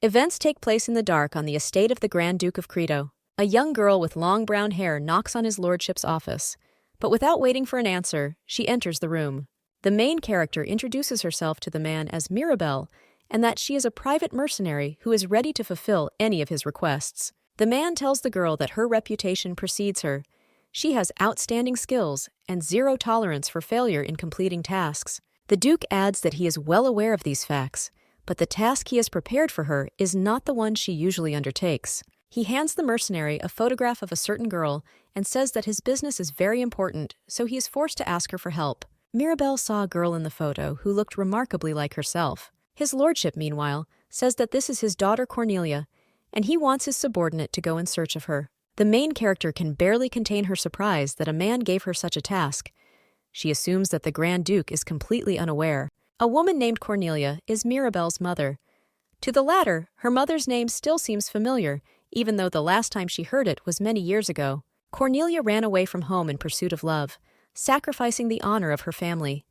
Events take place in the dark on the estate of the Grand Duke of Creto. A young girl with long brown hair knocks on his lordship's office, but without waiting for an answer, she enters the room. The main character introduces herself to the man as Mirabel, and that she is a private mercenary who is ready to fulfill any of his requests. The man tells the girl that her reputation precedes her. She has outstanding skills and zero tolerance for failure in completing tasks. The Duke adds that he is well aware of these facts, but the task he has prepared for her is not the one she usually undertakes. He hands the mercenary a photograph of a certain girl and says that his business is very important, so he is forced to ask her for help. Mirabel saw a girl in the photo who looked remarkably like herself. His lordship, meanwhile, says that this is his daughter Cornelia, and he wants his subordinate to go in search of her. The main character can barely contain her surprise that a man gave her such a task. She assumes that the Grand Duke is completely unaware. A woman named Cornelia is Mirabel's mother. To the latter, her mother's name still seems familiar, even though the last time she heard it was many years ago. Cornelia ran away from home in pursuit of love, sacrificing the honor of her family.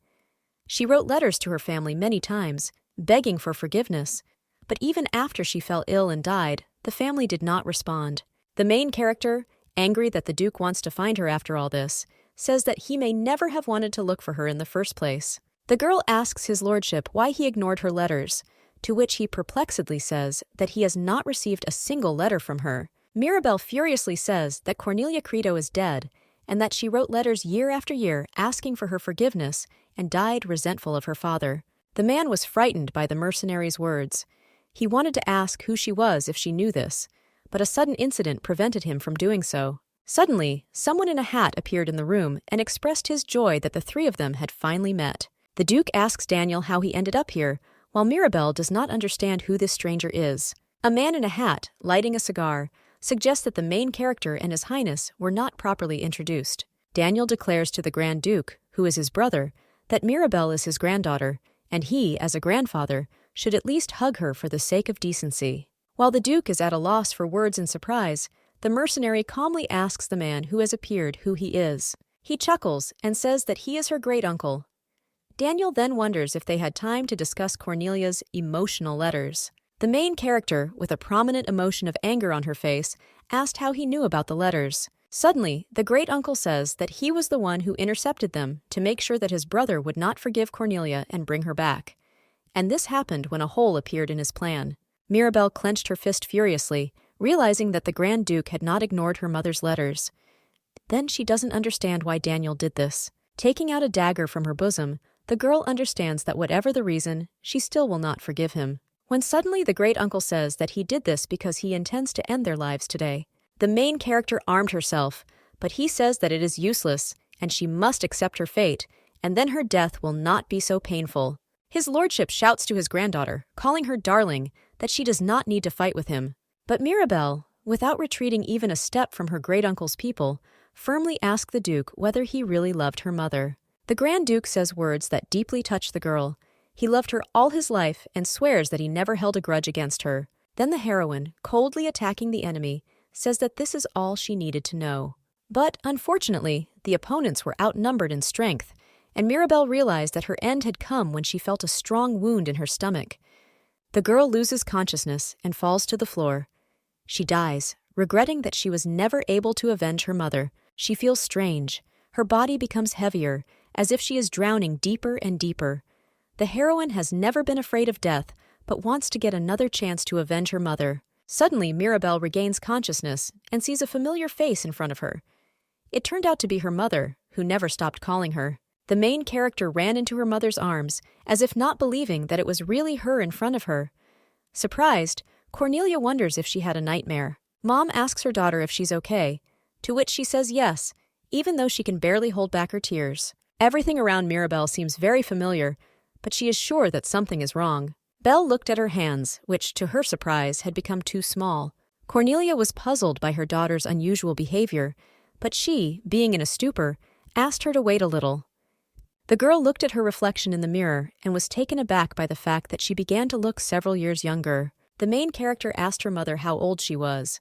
She wrote letters to her family many times, begging for forgiveness, but even after she fell ill and died, the family did not respond. The main character, angry that the Duke wants to find her after all this, says that he may never have wanted to look for her in the first place. The girl asks his lordship why he ignored her letters, to which he perplexedly says that he has not received a single letter from her. Mirabel furiously says that Cornelia Creto is dead, and that she wrote letters year after year asking for her forgiveness and died resentful of her father. The man was frightened by the mercenary's words. He wanted to ask who she was if she knew this, but a sudden incident prevented him from doing so. Suddenly, someone in a hat appeared in the room and expressed his joy that the three of them had finally met. The Duke asks Daniel how he ended up here, while Mirabel does not understand who this stranger is. A man in a hat, lighting a cigar, suggests that the main character and His Highness were not properly introduced. Daniel declares to the Grand Duke, who is his brother, that Mirabel is his granddaughter, and he, as a grandfather, should at least hug her for the sake of decency. While the Duke is at a loss for words in surprise, the mercenary calmly asks the man who has appeared who he is. He chuckles and says that he is her great-uncle. Daniel then wonders if they had time to discuss Cornelia's emotional letters. The main character, with a prominent emotion of anger on her face, asked how he knew about the letters. Suddenly, the great-uncle says that he was the one who intercepted them to make sure that his brother would not forgive Cornelia and bring her back. And this happened when a hole appeared in his plan. Mirabel clenched her fist furiously, realizing that the Grand Duke had not ignored her mother's letters. Then she doesn't understand why Daniel did this. Taking out a dagger from her bosom, the girl understands that whatever the reason, she still will not forgive him. When suddenly the great-uncle says that he did this because he intends to end their lives today. The main character armed herself, but he says that it is useless, and she must accept her fate, and then her death will not be so painful. His lordship shouts to his granddaughter, calling her darling, that she does not need to fight with him. But Mirabel, without retreating even a step from her great-uncle's people, firmly asks the Duke whether he really loved her mother. The Grand Duke says words that deeply touch the girl. He loved her all his life and swears that he never held a grudge against her. Then the heroine, coldly attacking the enemy, says that this is all she needed to know. But, unfortunately, the opponents were outnumbered in strength, and Mirabel realized that her end had come when she felt a strong wound in her stomach. The girl loses consciousness and falls to the floor. She dies, regretting that she was never able to avenge her mother. She feels strange. Her body becomes heavier, as if she is drowning deeper and deeper. The heroine has never been afraid of death, but wants to get another chance to avenge her mother. Suddenly, Mirabel regains consciousness and sees a familiar face in front of her. It turned out to be her mother, who never stopped calling her. The main character ran into her mother's arms, as if not believing that it was really her in front of her. Surprised, Cornelia wonders if she had a nightmare. Mom asks her daughter if she's okay, to which she says yes, even though she can barely hold back her tears. Everything around Mirabel seems very familiar, but she is sure that something is wrong. Belle looked at her hands, which, to her surprise, had become too small. Cornelia was puzzled by her daughter's unusual behavior, but she, being in a stupor, asked her to wait a little. The girl looked at her reflection in the mirror and was taken aback by the fact that she began to look several years younger. The main character asked her mother how old she was.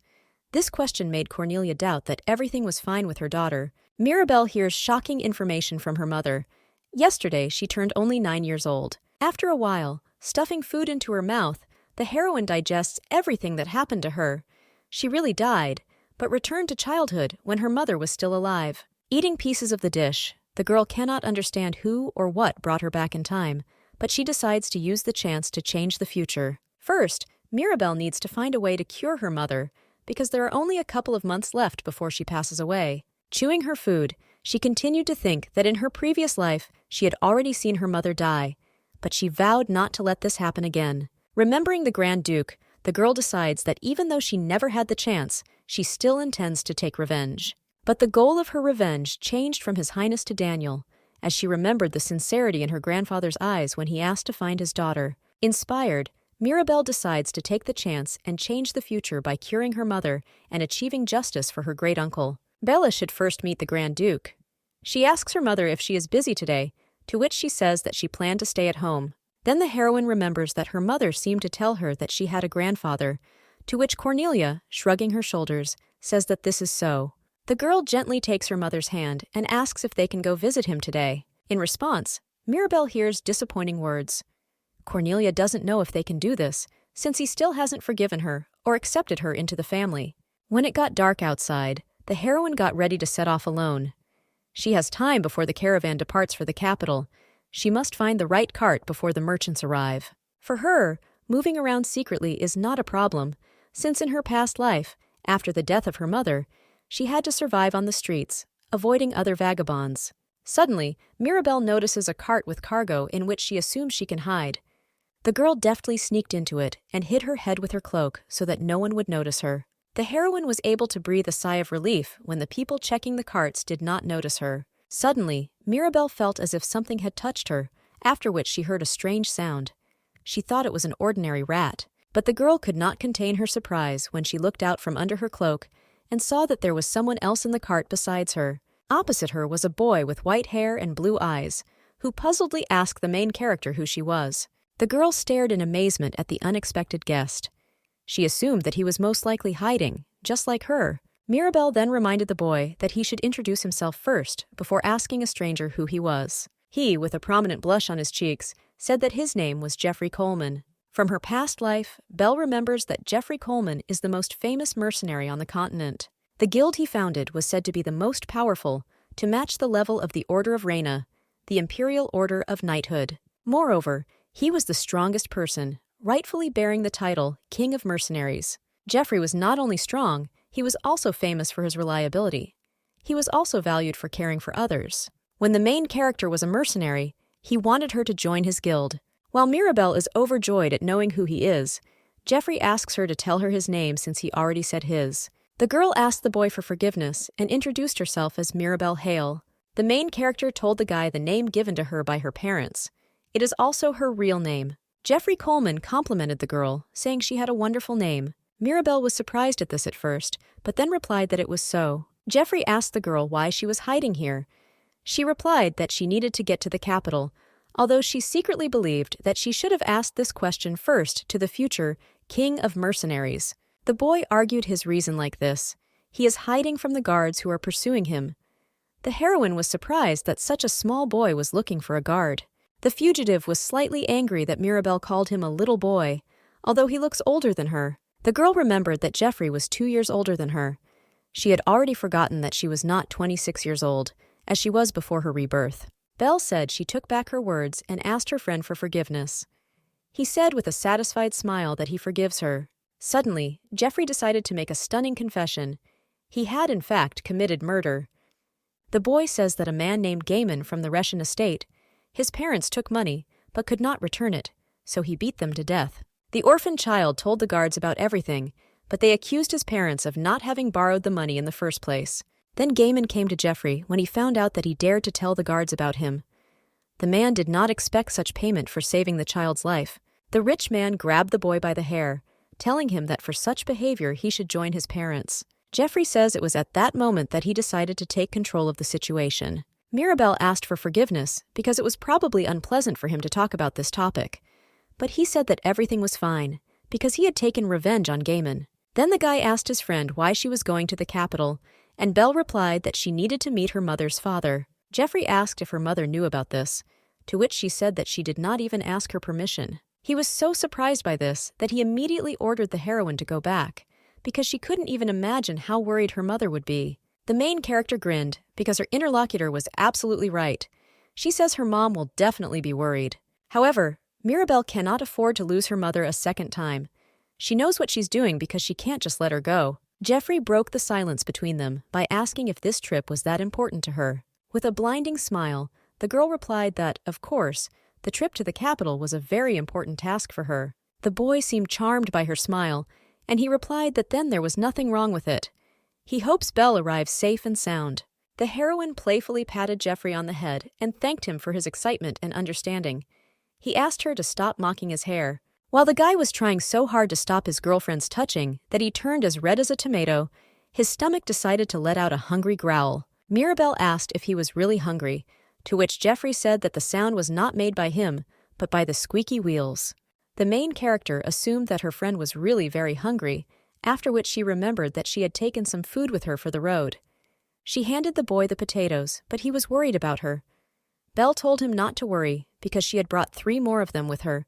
This question made Cornelia doubt that everything was fine with her daughter. Mirabel hears shocking information from her mother. Yesterday, she turned only 9 years old. After a while, stuffing food into her mouth, The heroine digests everything that happened to her. She really died, but returned to childhood when her mother was still alive. Eating pieces of the dish, the girl cannot understand who or what brought her back in time, but she decides to use the chance to change the future. First, Mirabel needs to find a way to cure her mother, because there are only a couple of months left before she passes away. Chewing her food, she continued to think that in her previous life she had already seen her mother die, but she vowed not to let this happen again. Remembering the Grand Duke, the girl decides that even though she never had the chance, she still intends to take revenge. But the goal of her revenge changed from His Highness to Daniel, as she remembered the sincerity in her grandfather's eyes when he asked to find his daughter. Inspired, Mirabel decides to take the chance and change the future by curing her mother and achieving justice for her great-uncle. Bella should first meet the Grand Duke. She asks her mother if she is busy today, to which she says that she planned to stay at home. Then the heroine remembers that her mother seemed to tell her that she had a grandfather, to which Cornelia, shrugging her shoulders, says that this is so. The girl gently takes her mother's hand and asks if they can go visit him today. In response, Mirabel hears disappointing words. Cornelia doesn't know if they can do this, since he still hasn't forgiven her or accepted her into the family. When it got dark outside, the heroine got ready to set off alone. She has time before the caravan departs for the capital. She must find the right cart before the merchants arrive. For her, moving around secretly is not a problem, since in her past life, after the death of her mother, she had to survive on the streets, avoiding other vagabonds. Suddenly, Mirabel notices a cart with cargo in which she assumes she can hide. The girl deftly sneaked into it and hid her head with her cloak so that no one would notice her. The heroine was able to breathe a sigh of relief when the people checking the carts did not notice her. Suddenly, Mirabel felt as if something had touched her, after which she heard a strange sound. She thought it was an ordinary rat, but the girl could not contain her surprise when she looked out from under her cloak and saw that there was someone else in the cart besides her. Opposite her was a boy with white hair and blue eyes, who puzzledly asked the main character who she was. The girl stared in amazement at the unexpected guest. She assumed that he was most likely hiding, just like her. Mirabel then reminded the boy that he should introduce himself first before asking a stranger who he was. He, with a prominent blush on his cheeks, said that his name was Jeffrey Coleman. From her past life, Belle remembers that Jeffrey Coleman is the most famous mercenary on the continent. The guild he founded was said to be the most powerful, to match the level of the Order of Reina, the Imperial Order of Knighthood. Moreover, he was the strongest person, rightfully bearing the title King of Mercenaries. Jeffrey was not only strong, he was also famous for his reliability. He was also valued for caring for others. When the main character was a mercenary, he wanted her to join his guild. While Mirabel is overjoyed at knowing who he is, Jeffrey asks her to tell her his name since he already said his. The girl asked the boy for forgiveness and introduced herself as Mirabel Hale. The main character told the guy the name given to her by her parents. It is also her real name. Jeffrey Coleman complimented the girl, saying she had a wonderful name. Mirabel was surprised at this at first, but then replied that it was so. Jeffrey asked the girl why she was hiding here. She replied that she needed to get to the capital, although she secretly believed that she should have asked this question first to the future King of Mercenaries. The boy argued his reason like this. He is hiding from the guards who are pursuing him. The heroine was surprised that such a small boy was looking for a guard. The fugitive was slightly angry that Mirabel called him a little boy, although he looks older than her. The girl remembered that Jeffrey was 2 years older than her. She had already forgotten that she was not 26 years old, as she was before her rebirth. Belle said she took back her words and asked her friend for forgiveness. He said with a satisfied smile that he forgives her. Suddenly, Jeffrey decided to make a stunning confession. He had, in fact, committed murder. The boy says that a man named Gaiman from the Reconnecting estate, his parents took money, but could not return it, so he beat them to death. The orphan child told the guards about everything, but they accused his parents of not having borrowed the money in the first place. Then Gaiman came to Jeffrey when he found out that he dared to tell the guards about him. The man did not expect such payment for saving the child's life. The rich man grabbed the boy by the hair, telling him that for such behavior he should join his parents. Jeffrey says it was at that moment that he decided to take control of the situation. Mirabel asked for forgiveness because it was probably unpleasant for him to talk about this topic. But he said that everything was fine, because he had taken revenge on Gaiman. Then the guy asked his friend why she was going to the capital, and Belle replied that she needed to meet her mother's father. Jeffrey asked if her mother knew about this, to which she said that she did not even ask her permission. He was so surprised by this that he immediately ordered the heroine to go back, because she couldn't even imagine how worried her mother would be. The main character grinned, because her interlocutor was absolutely right. She says her mom will definitely be worried. However, Mirabel cannot afford to lose her mother a second time. She knows what she's doing because she can't just let her go. Jeffrey broke the silence between them by asking if this trip was that important to her. With a blinding smile, the girl replied that, of course, the trip to the capital was a very important task for her. The boy seemed charmed by her smile, and he replied that then there was nothing wrong with it. He hopes Belle arrives safe and sound. The heroine playfully patted Jeffrey on the head and thanked him for his excitement and understanding. He asked her to stop mocking his hair. While the guy was trying so hard to stop his girlfriend's touching that he turned as red as a tomato, his stomach decided to let out a hungry growl. Mirabel asked if he was really hungry, to which Jeffrey said that the sound was not made by him, but by the squeaky wheels. The main character assumed that her friend was really very hungry, after which she remembered that she had taken some food with her for the road. She handed the boy the potatoes, but he was worried about her. Belle told him not to worry, because she had brought 3 more of them with her.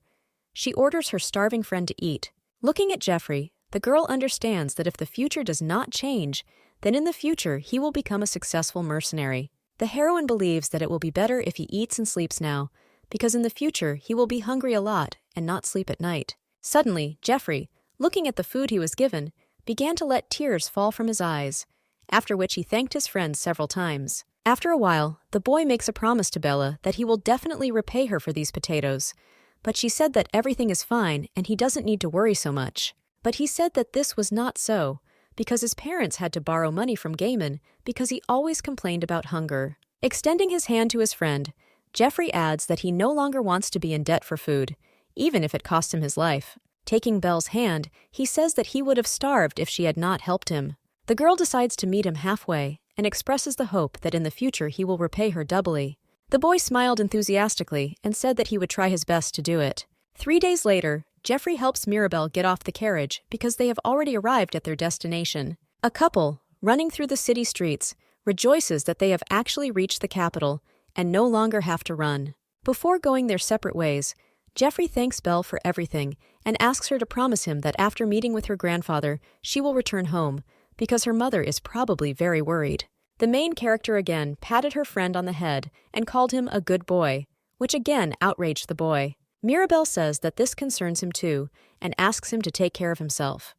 She orders her starving friend to eat. Looking at Jeffrey, the girl understands that if the future does not change, then in the future he will become a successful mercenary. The heroine believes that it will be better if he eats and sleeps now, because in the future he will be hungry a lot and not sleep at night. Suddenly, Jeffrey, looking at the food he was given, began to let tears fall from his eyes, after which he thanked his friend several times. After a while, the boy makes a promise to Bella that he will definitely repay her for these potatoes, but she said that everything is fine and he doesn't need to worry so much. But he said that this was not so, because his parents had to borrow money from Gaiman because he always complained about hunger. Extending his hand to his friend, Jeffrey adds that he no longer wants to be in debt for food, even if it costs him his life. Taking Belle's hand, he says that he would have starved if she had not helped him. The girl decides to meet him halfway and expresses the hope that in the future he will repay her doubly. The boy smiled enthusiastically and said that he would try his best to do it. 3 days later, Jeffrey helps Mirabel get off the carriage because they have already arrived at their destination. A couple, running through the city streets, rejoices that they have actually reached the capital and no longer have to run. Before going their separate ways, Jeffrey thanks Belle for everything and asks her to promise him that after meeting with her grandfather, she will return home, because her mother is probably very worried. The main character again patted her friend on the head and called him a good boy, which again outraged the boy. Mirabel says that this concerns him too and asks him to take care of himself.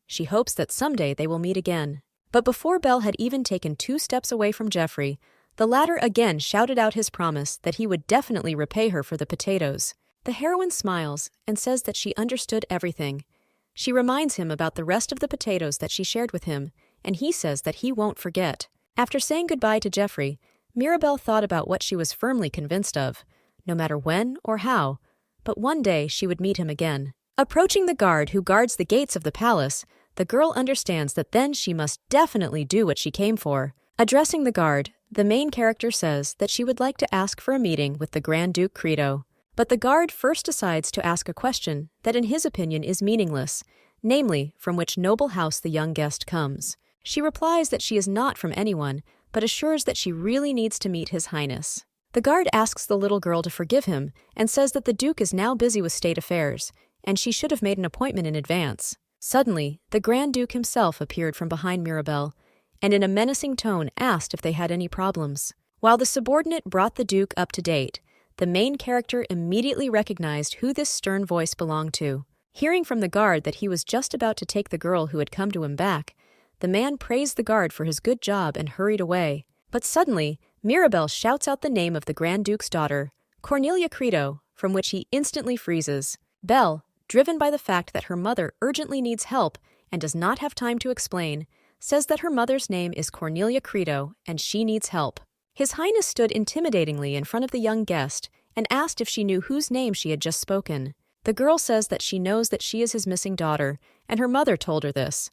She hopes that someday they will meet again. But before Belle had even taken 2 steps away from Jeffrey, the latter again shouted out his promise that he would definitely repay her for the potatoes. The heroine smiles and says that she understood everything. She reminds him about the rest of the potatoes that she shared with him, and he says that he won't forget. After saying goodbye to Jeffrey, Mirabel thought about what she was firmly convinced of, no matter when or how, but one day she would meet him again. Approaching the guard who guards the gates of the palace, the girl understands that then she must definitely do what she came for. Addressing the guard, the main character says that she would like to ask for a meeting with the Grand Duke Credo. But the guard first decides to ask a question that in his opinion is meaningless, namely, from which noble house the young guest comes. She replies that she is not from anyone, but assures that she really needs to meet His Highness. The guard asks the little girl to forgive him and says that the Duke is now busy with state affairs, and she should have made an appointment in advance. Suddenly, the Grand Duke himself appeared from behind Mirabel, and in a menacing tone asked if they had any problems. While the subordinate brought the Duke up to date, the main character immediately recognized who this stern voice belonged to. Hearing from the guard that he was just about to take the girl who had come to him back, the man praised the guard for his good job and hurried away. But suddenly, Mirabel shouts out the name of the Grand Duke's daughter, Cornelia Credo, from which he instantly freezes. Belle, driven by the fact that her mother urgently needs help and does not have time to explain, says that her mother's name is Cornelia Credo and she needs help. His Highness stood intimidatingly in front of the young guest and asked if she knew whose name she had just spoken. The girl says that she knows that she is his missing daughter, and her mother told her this.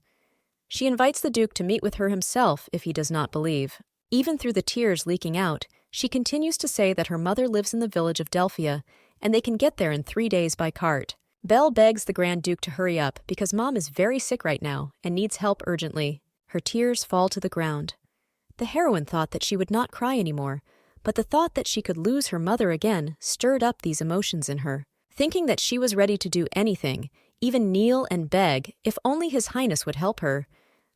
She invites the Duke to meet with her himself if he does not believe. Even through the tears leaking out, she continues to say that her mother lives in the village of Delphia, and they can get there in 3 days by cart. Belle begs the Grand Duke to hurry up because Mom is very sick right now and needs help urgently. Her tears fall to the ground. The heroine thought that she would not cry anymore, but the thought that she could lose her mother again stirred up these emotions in her. Thinking that she was ready to do anything, even kneel and beg, if only His Highness would help her,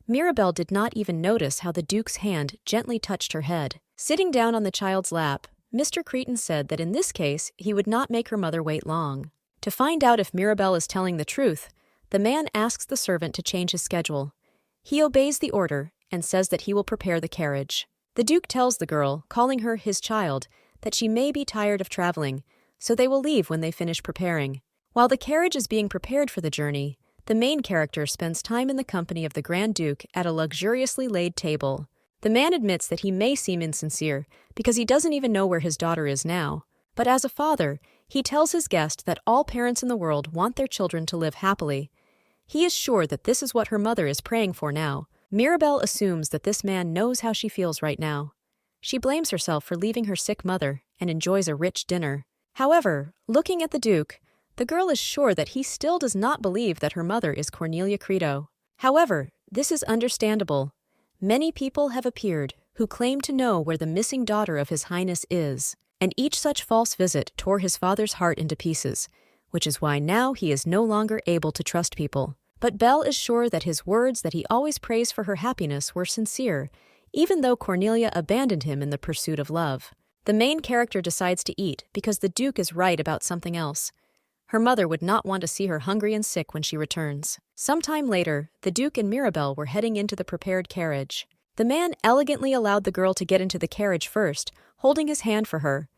Mirabel did not even notice how the Duke's hand gently touched her head. Sitting down on the child's lap, Mr. Cretan said that in this case he would not make her mother wait long. To find out if Mirabel is telling the truth, the man asks the servant to change his schedule. He obeys the order and says that he will prepare the carriage. The Duke tells the girl, calling her his child, that she may be tired of traveling, so they will leave when they finish preparing. While the carriage is being prepared for the journey, the main character spends time in the company of the Grand Duke at a luxuriously laid table. The man admits that he may seem insincere because he doesn't even know where his daughter is now. But as a father, he tells his guest that all parents in the world want their children to live happily. He is sure that this is what her mother is praying for now. Mirabel assumes that this man knows how she feels right now. She blames herself for leaving her sick mother and enjoys a rich dinner. However, looking at the Duke, the girl is sure that he still does not believe that her mother is Cornelia Creto. However, this is understandable. Many people have appeared who claim to know where the missing daughter of His Highness is, and each such false visit tore his father's heart into pieces, which is why now he is no longer able to trust people. But Belle is sure that his words that he always prays for her happiness were sincere, even though Cornelia abandoned him in the pursuit of love. The main character decides to eat because the Duke is right about something else. Her mother would not want to see her hungry and sick when she returns. Sometime later, the Duke and Mirabel were heading into the prepared carriage. The man elegantly allowed the girl to get into the carriage first, holding his hand for her.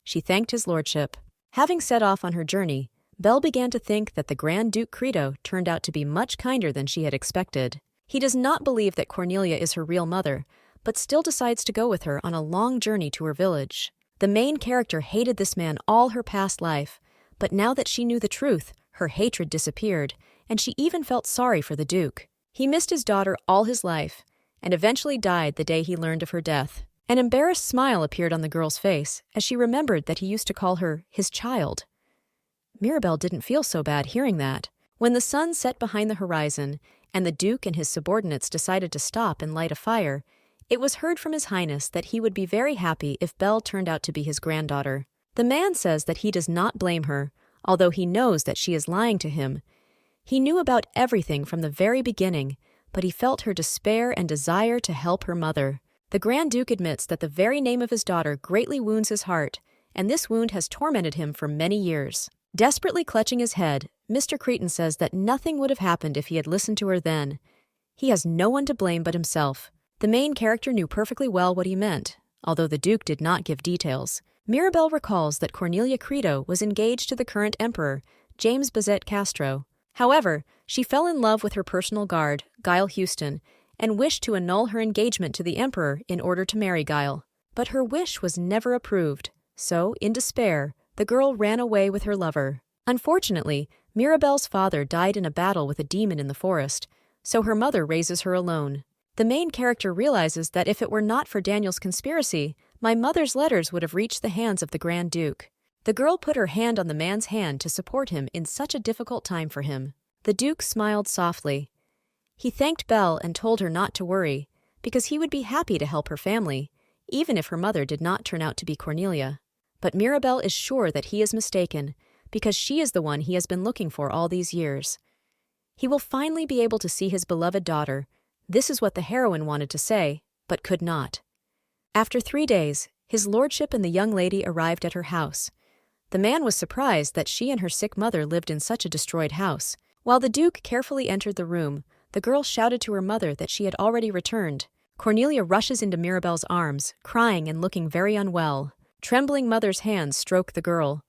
She thanked his lordship. Having set off on her journey, Belle began to think that the Grand Duke Creto turned out to be much kinder than she had expected. He does not believe that Cornelia is her real mother, but still decides to go with her on a long journey to her village. The main character hated this man all her past life, but now that she knew the truth, her hatred disappeared, and she even felt sorry for the Duke. He missed his daughter all his life, and eventually died the day he learned of her death. An embarrassed smile appeared on the girl's face as she remembered that he used to call her his child. Mirabel didn't feel so bad hearing that. When the sun set behind the horizon, and the Duke and his subordinates decided to stop and light a fire, it was heard from His Highness that he would be very happy if Belle turned out to be his granddaughter. The man says that he does not blame her, although he knows that she is lying to him. He knew about everything from the very beginning, but he felt her despair and desire to help her mother. The Grand Duke admits that the very name of his daughter greatly wounds his heart, and this wound has tormented him for many years. Desperately clutching his head, Mr. Cretan says that nothing would have happened if he had listened to her then. He has no one to blame but himself. The main character knew perfectly well what he meant, although the Duke did not give details. Mirabel recalls that Cornelia Creto was engaged to the current emperor, James Bazet Castro. However, she fell in love with her personal guard, Guile Houston, and wished to annul her engagement to the emperor in order to marry Guile. But her wish was never approved, so, in despair, the girl ran away with her lover. Unfortunately, Mirabel's father died in a battle with a demon in the forest, so her mother raises her alone. The main character realizes that if it were not for Daniel's conspiracy, my mother's letters would have reached the hands of the Grand Duke. The girl put her hand on the man's hand to support him in such a difficult time for him. The Duke smiled softly. He thanked Belle and told her not to worry, because he would be happy to help her family, even if her mother did not turn out to be Cornelia. But Mirabel is sure that he is mistaken, because she is the one he has been looking for all these years. He will finally be able to see his beloved daughter. This is what the heroine wanted to say, but could not. After 3 days, his lordship and the young lady arrived at her house. The man was surprised that she and her sick mother lived in such a destroyed house. While the Duke carefully entered the room, the girl shouted to her mother that she had already returned. Cornelia rushes into Mirabel's arms, crying and looking very unwell. Trembling mother's hands stroke the girl.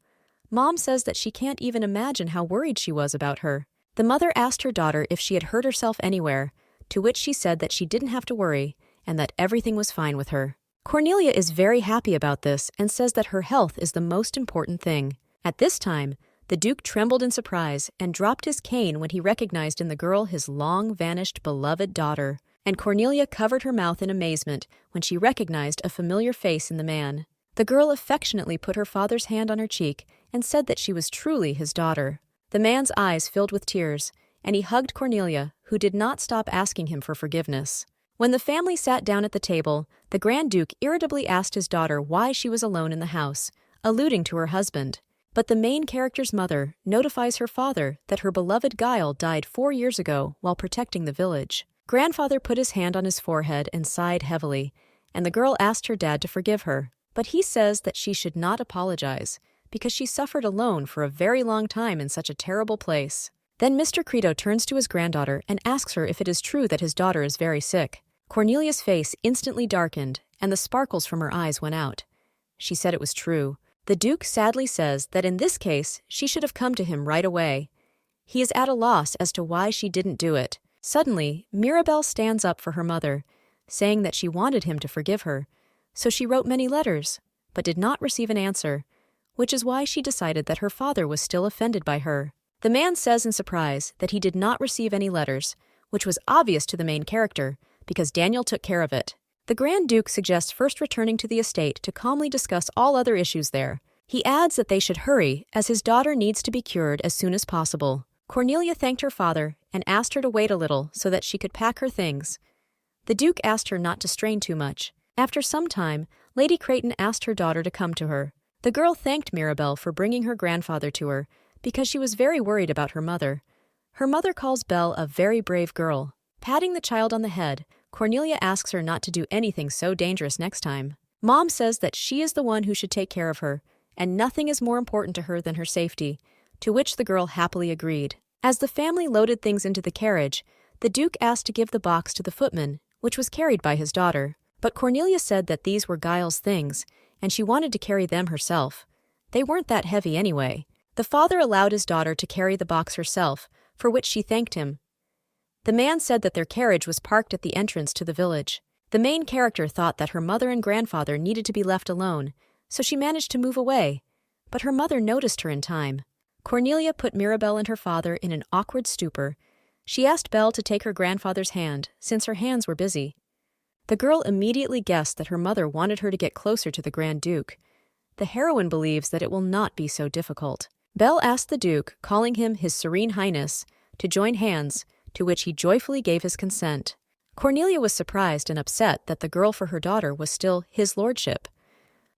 Mom says that she can't even imagine how worried she was about her. The mother asked her daughter if she had hurt herself anywhere, to which she said that she didn't have to worry and that everything was fine with her. Cornelia is very happy about this and says that her health is the most important thing. At this time, the Duke trembled in surprise and dropped his cane when he recognized in the girl his long-vanished beloved daughter, and Cornelia covered her mouth in amazement when she recognized a familiar face in the man. The girl affectionately put her father's hand on her cheek and said that she was truly his daughter. The man's eyes filled with tears, and he hugged Cornelia, who did not stop asking him for forgiveness. When the family sat down at the table, the Grand Duke irritably asked his daughter why she was alone in the house, alluding to her husband. But the main character's mother notifies her father that her beloved Guile died 4 years ago while protecting the village. Grandfather put his hand on his forehead and sighed heavily, and the girl asked her dad to forgive her. But he says that she should not apologize, because she suffered alone for a very long time in such a terrible place. Then Mr. Credo turns to his granddaughter and asks her if it is true that his daughter is very sick. Cornelia's face instantly darkened, and the sparkles from her eyes went out. She said it was true. The Duke sadly says that in this case, she should have come to him right away. He is at a loss as to why she didn't do it. Suddenly, Mirabel stands up for her mother, saying that she wanted him to forgive her, so she wrote many letters, but did not receive an answer, which is why she decided that her father was still offended by her. The man says in surprise that he did not receive any letters, which was obvious to the main character, because Daniel took care of it. The Grand Duke suggests first returning to the estate to calmly discuss all other issues there. He adds that they should hurry, as his daughter needs to be cured as soon as possible. Cornelia thanked her father and asked her to wait a little so that she could pack her things. The Duke asked her not to strain too much. After some time, Lady Creighton asked her daughter to come to her. The girl thanked Mirabel for bringing her grandfather to her, because she was very worried about her mother. Her mother calls Belle a very brave girl. Patting the child on the head, Cornelia asks her not to do anything so dangerous next time. Mom says that she is the one who should take care of her, and nothing is more important to her than her safety, to which the girl happily agreed. As the family loaded things into the carriage, the Duke asked to give the box to the footman, which was carried by his daughter. But Cornelia said that these were Giles' things, and she wanted to carry them herself. They weren't that heavy anyway. The father allowed his daughter to carry the box herself, for which she thanked him. The man said that their carriage was parked at the entrance to the village. The main character thought that her mother and grandfather needed to be left alone, so she managed to move away, but her mother noticed her in time. Cornelia put Mirabel and her father in an awkward stupor. She asked Belle to take her grandfather's hand, since her hands were busy. The girl immediately guessed that her mother wanted her to get closer to the Grand Duke. The heroine believes that it will not be so difficult. Belle asked the Duke, calling him His Serene Highness, to join hands, to which he joyfully gave his consent. Cornelia was surprised and upset that the girl for her daughter was still His Lordship.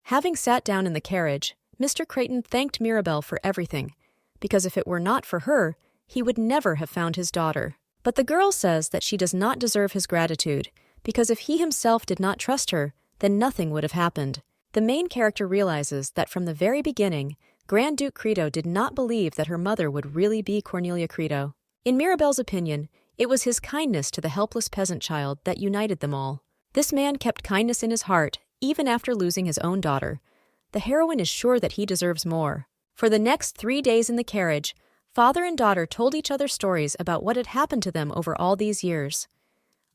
Having sat down in the carriage, Mr. Creighton thanked Mirabel for everything, because if it were not for her, he would never have found his daughter. But the girl says that she does not deserve his gratitude, because if he himself did not trust her, then nothing would have happened. The main character realizes that from the very beginning, Grand Duke Credo did not believe that her mother would really be Cornelia Credo. In Mirabel's opinion, it was his kindness to the helpless peasant child that united them all. This man kept kindness in his heart, even after losing his own daughter. The heroine is sure that he deserves more. For the next 3 days in the carriage, father and daughter told each other stories about what had happened to them over all these years.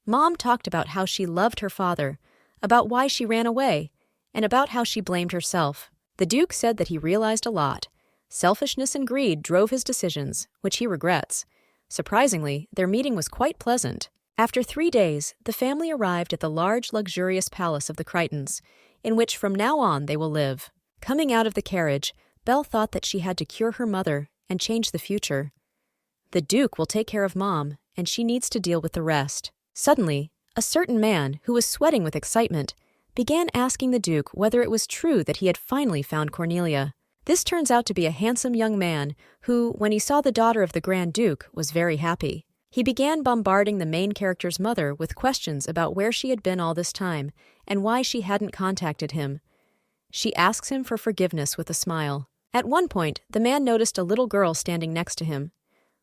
Mom talked about how she loved her father, about why she ran away, and about how she blamed herself. The Duke said that he realized a lot. Selfishness and greed drove his decisions, which he regrets. Surprisingly, their meeting was quite pleasant. After 3 days, the family arrived at the large, luxurious palace of the Creightons, in which from now on they will live. Coming out of the carriage, Belle thought that she had to cure her mother and change the future. The Duke will take care of Mom, and she needs to deal with the rest. Suddenly, a certain man, who was sweating with excitement, began asking the Duke whether it was true that he had finally found Cornelia. This turns out to be a handsome young man who, when he saw the daughter of the Grand Duke, was very happy. He began bombarding the main character's mother with questions about where she had been all this time and why she hadn't contacted him. She asks him for forgiveness with a smile. At one point, the man noticed a little girl standing next to him.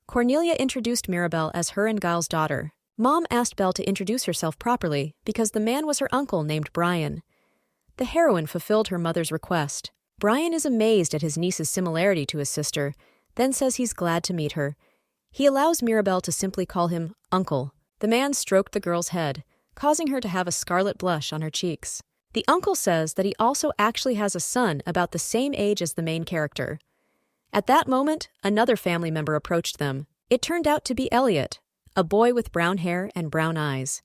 Cornelia introduced Mirabel as her and Giles' daughter. Mom asked Belle to introduce herself properly because the man was her uncle named Brian. The heroine fulfilled her mother's request. Brian is amazed at his niece's similarity to his sister, then says he's glad to meet her. He allows Mirabel to simply call him Uncle. The man stroked the girl's head, causing her to have a scarlet blush on her cheeks. The uncle says that he also actually has a son about the same age as the main character. At that moment, another family member approached them. It turned out to be Elliot, a boy with brown hair and brown eyes.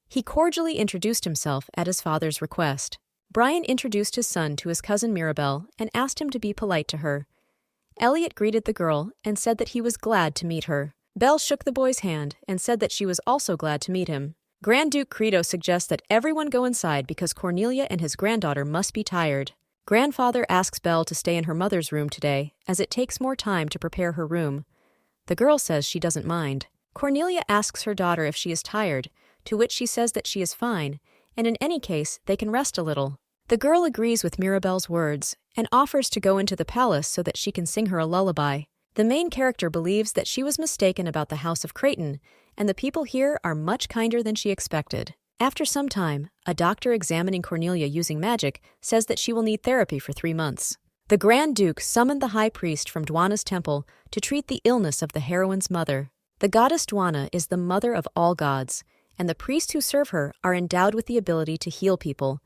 He cordially introduced himself at his father's request. Brian introduced his son to his cousin Mirabel and asked him to be polite to her. Elliot greeted the girl and said that he was glad to meet her. Belle shook the boy's hand and said that she was also glad to meet him. Grand Duke Credo suggests that everyone go inside because Cornelia and his granddaughter must be tired. Grandfather asks Belle to stay in her mother's room today, as it takes more time to prepare her room. The girl says she doesn't mind. Cornelia asks her daughter if she is tired, to which she says that she is fine, and in any case, they can rest a little. The girl agrees with Mirabel's words and offers to go into the palace so that she can sing her a lullaby. The main character believes that she was mistaken about the House of Creighton, and the people here are much kinder than she expected. After some time, a doctor examining Cornelia using magic says that she will need therapy for 3 months. The Grand Duke summoned the high priest from Dwana's temple to treat the illness of the heroine's mother. The goddess Dwana is the mother of all gods, and the priests who serve her are endowed with the ability to heal people.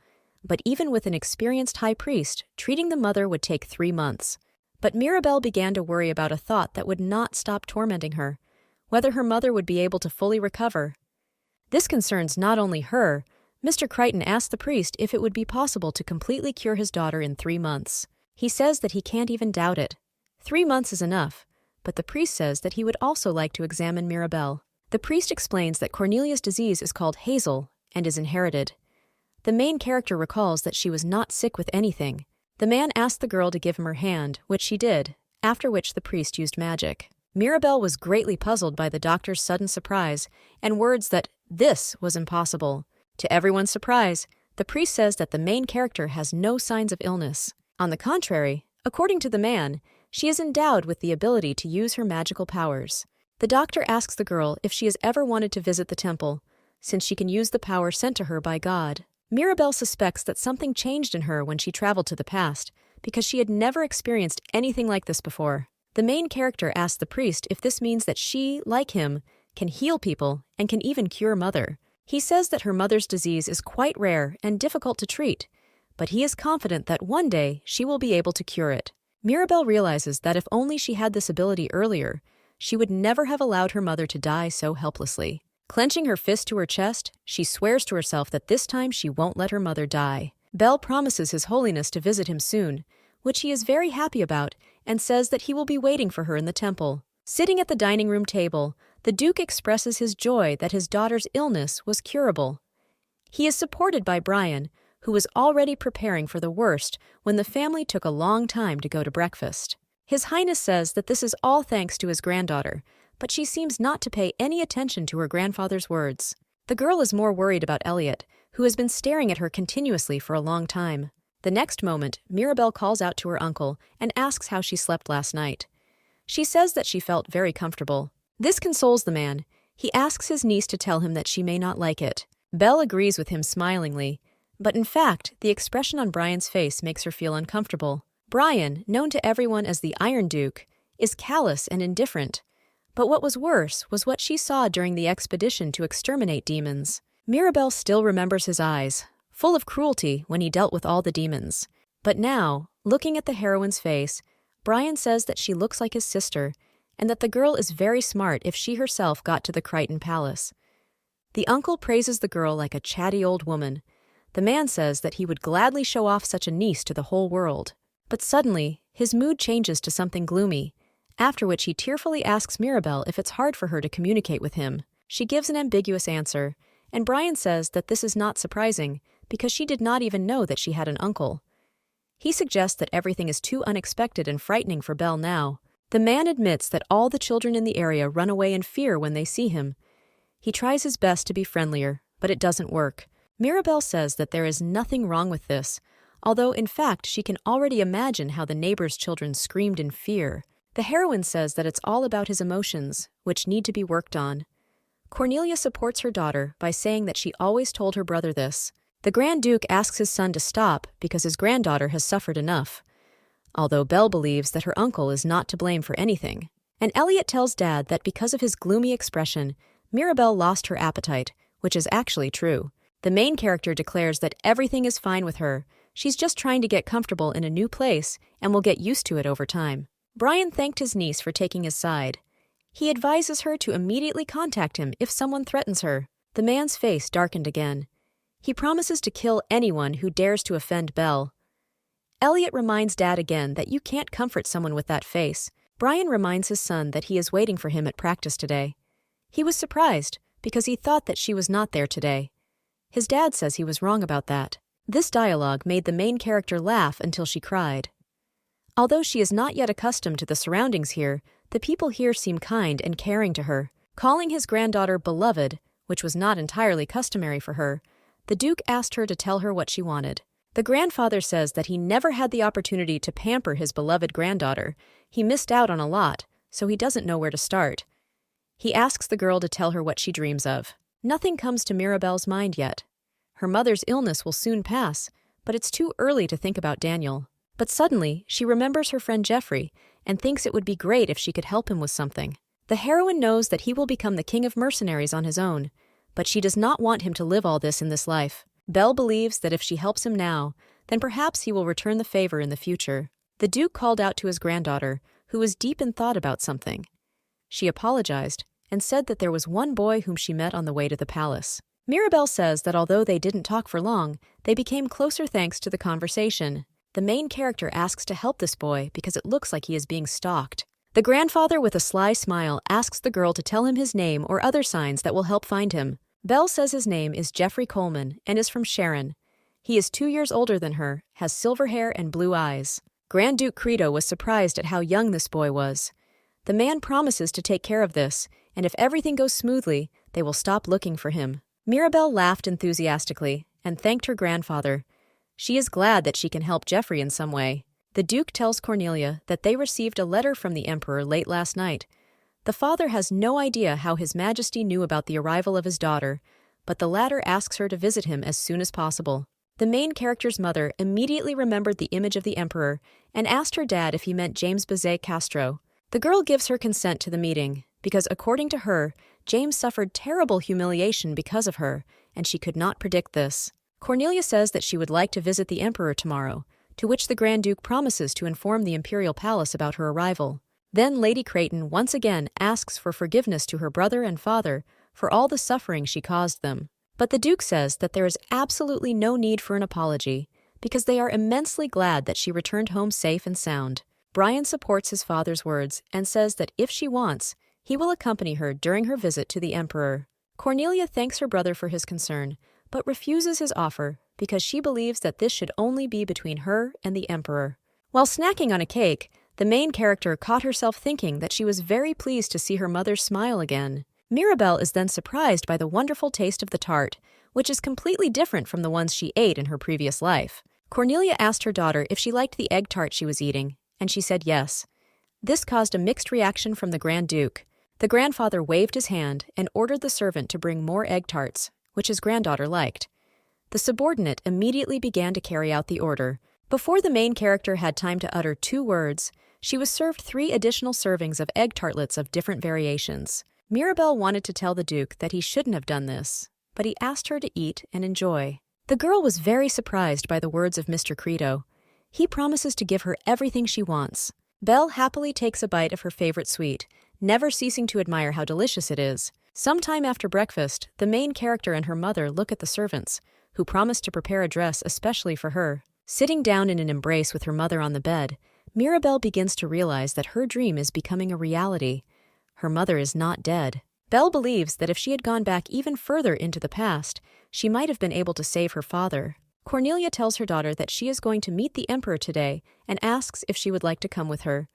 But even with an experienced high priest, treating the mother would take 3 months. But Mirabel began to worry about a thought that would not stop tormenting her: whether her mother would be able to fully recover. This concerns not only her. Mr. Crichton asked the priest if it would be possible to completely cure his daughter in 3 months. He says that he can't even doubt it. 3 months is enough, but the priest says that he would also like to examine Mirabel. The priest explains that Cornelia's disease is called hazel and is inherited. The main character recalls that she was not sick with anything. The man asked the girl to give him her hand, which she did, after which the priest used magic. Mirabel was greatly puzzled by the doctor's sudden surprise and words that this was impossible. To everyone's surprise, the priest says that the main character has no signs of illness. On the contrary, according to the man, she is endowed with the ability to use her magical powers. The doctor asks the girl if she has ever wanted to visit the temple, since she can use the power sent to her by God. Mirabel suspects that something changed in her when she traveled to the past, because she had never experienced anything like this before. The main character asks the priest if this means that she, like him, can heal people and can even cure mother. He says that her mother's disease is quite rare and difficult to treat, but he is confident that one day she will be able to cure it. Mirabel realizes that if only she had this ability earlier, she would never have allowed her mother to die so helplessly. Clenching her fist to her chest, she swears to herself that this time she won't let her mother die. Bel promises His Holiness to visit him soon, which he is very happy about, and says that he will be waiting for her in the temple. Sitting at the dining room table, the Duke expresses his joy that his daughter's illness was curable. He is supported by Brian, who was already preparing for the worst when the family took a long time to go to breakfast. His Highness says that this is all thanks to his granddaughter, but she seems not to pay any attention to her grandfather's words. The girl is more worried about Elliot, who has been staring at her continuously for a long time. The next moment, Mirabel calls out to her uncle and asks how she slept last night. She says that she felt very comfortable. This consoles the man. He asks his niece to tell him that she may not like it. Belle agrees with him smilingly, but in fact, the expression on Brian's face makes her feel uncomfortable. Brian, known to everyone as the Iron Duke, is callous and indifferent. But what was worse was what she saw during the expedition to exterminate demons. Mirabel still remembers his eyes, full of cruelty when he dealt with all the demons. But now, looking at the heroine's face, Brian says that she looks like his sister, and that the girl is very smart if she herself got to the Crichton Palace. The uncle praises the girl like a chatty old woman. The man says that he would gladly show off such a niece to the whole world. But suddenly, his mood changes to something gloomy, after which he tearfully asks Mirabel if it's hard for her to communicate with him. She gives an ambiguous answer, and Brian says that this is not surprising, because she did not even know that she had an uncle. He suggests that everything is too unexpected and frightening for Belle now. The man admits that all the children in the area run away in fear when they see him. He tries his best to be friendlier, but it doesn't work. Mirabel says that there is nothing wrong with this, although in fact she can already imagine how the neighbors' children screamed in fear. The heroine says that it's all about his emotions, which need to be worked on. Cornelia supports her daughter by saying that she always told her brother this. The Grand Duke asks his son to stop because his granddaughter has suffered enough, although Belle believes that her uncle is not to blame for anything. And Elliot tells Dad that because of his gloomy expression, Mirabel lost her appetite, which is actually true. The main character declares that everything is fine with her. She's just trying to get comfortable in a new place and will get used to it over time. Brian thanked his niece for taking his side. He advises her to immediately contact him if someone threatens her. The man's face darkened again. He promises to kill anyone who dares to offend Belle. Elliot reminds Dad again that you can't comfort someone with that face. Brian reminds his son that he is waiting for him at practice today. He was surprised because he thought that she was not there today. His dad says he was wrong about that. This dialogue made the main character laugh until she cried. Although she is not yet accustomed to the surroundings here, the people here seem kind and caring to her. Calling his granddaughter beloved, which was not entirely customary for her, the Duke asked her to tell her what she wanted. The grandfather says that he never had the opportunity to pamper his beloved granddaughter. He missed out on a lot, so he doesn't know where to start. He asks the girl to tell her what she dreams of. Nothing comes to Mirabel's mind yet. Her mother's illness will soon pass, but it's too early to think about Daniel. But suddenly, she remembers her friend Jeffrey and thinks it would be great if she could help him with something. The heroine knows that he will become the king of mercenaries on his own, but she does not want him to live all this in this life. Belle believes that if she helps him now, then perhaps he will return the favor in the future. The Duke called out to his granddaughter, who was deep in thought about something. She apologized and said that there was one boy whom she met on the way to the palace. Mirabel says that although they didn't talk for long, they became closer thanks to the conversation. The main character asks to help this boy because it looks like he is being stalked. The grandfather, with a sly smile, asks the girl to tell him his name or other signs that will help find him. Belle says his name is Jeffrey Coleman and is from Sharon. He is 2 years older than her, has silver hair and blue eyes. Grand Duke Credo was surprised at how young this boy was. The man promises to take care of this, and if everything goes smoothly, they will stop looking for him. Mirabel laughed enthusiastically and thanked her grandfather. She is glad that she can help Jeffrey in some way. The Duke tells Cornelia that they received a letter from the Emperor late last night. The father has no idea how His Majesty knew about the arrival of his daughter, but the latter asks her to visit him as soon as possible. The main character's mother immediately remembered the image of the Emperor and asked her dad if he meant James Bazet Castro. The girl gives her consent to the meeting because, according to her, James suffered terrible humiliation because of her, and she could not predict this. Cornelia says that she would like to visit the Emperor tomorrow, to which the Grand Duke promises to inform the Imperial Palace about her arrival. Then Lady Creighton once again asks for forgiveness to her brother and father for all the suffering she caused them. But the Duke says that there is absolutely no need for an apology, because they are immensely glad that she returned home safe and sound. Brian supports his father's words and says that if she wants, he will accompany her during her visit to the Emperor. Cornelia thanks her brother for his concern, but refuses his offer because she believes that this should only be between her and the Emperor. While snacking on a cake, the main character caught herself thinking that she was very pleased to see her mother smile again. Mirabel is then surprised by the wonderful taste of the tart, which is completely different from the ones she ate in her previous life. Cornelia asked her daughter if she liked the egg tart she was eating, and she said yes. This caused a mixed reaction from the Grand Duke. The grandfather waved his hand and ordered the servant to bring more egg tarts, which his granddaughter liked. The subordinate immediately began to carry out the order. Before the main character had time to utter 2 words, she was served 3 additional servings of egg tartlets of different variations. Mirabel wanted to tell the Duke that he shouldn't have done this, but he asked her to eat and enjoy. The girl was very surprised by the words of Mr. Credo. He promises to give her everything she wants. Belle happily takes a bite of her favorite sweet, never ceasing to admire how delicious it is. Sometime after breakfast, the main character and her mother look at the servants, who promise to prepare a dress especially for her. Sitting down in an embrace with her mother on the bed, Mirabel begins to realize that her dream is becoming a reality. Her mother is not dead. Belle believes that if she had gone back even further into the past, she might have been able to save her father. Cornelia tells her daughter that she is going to meet the Emperor today and asks if she would like to come with her.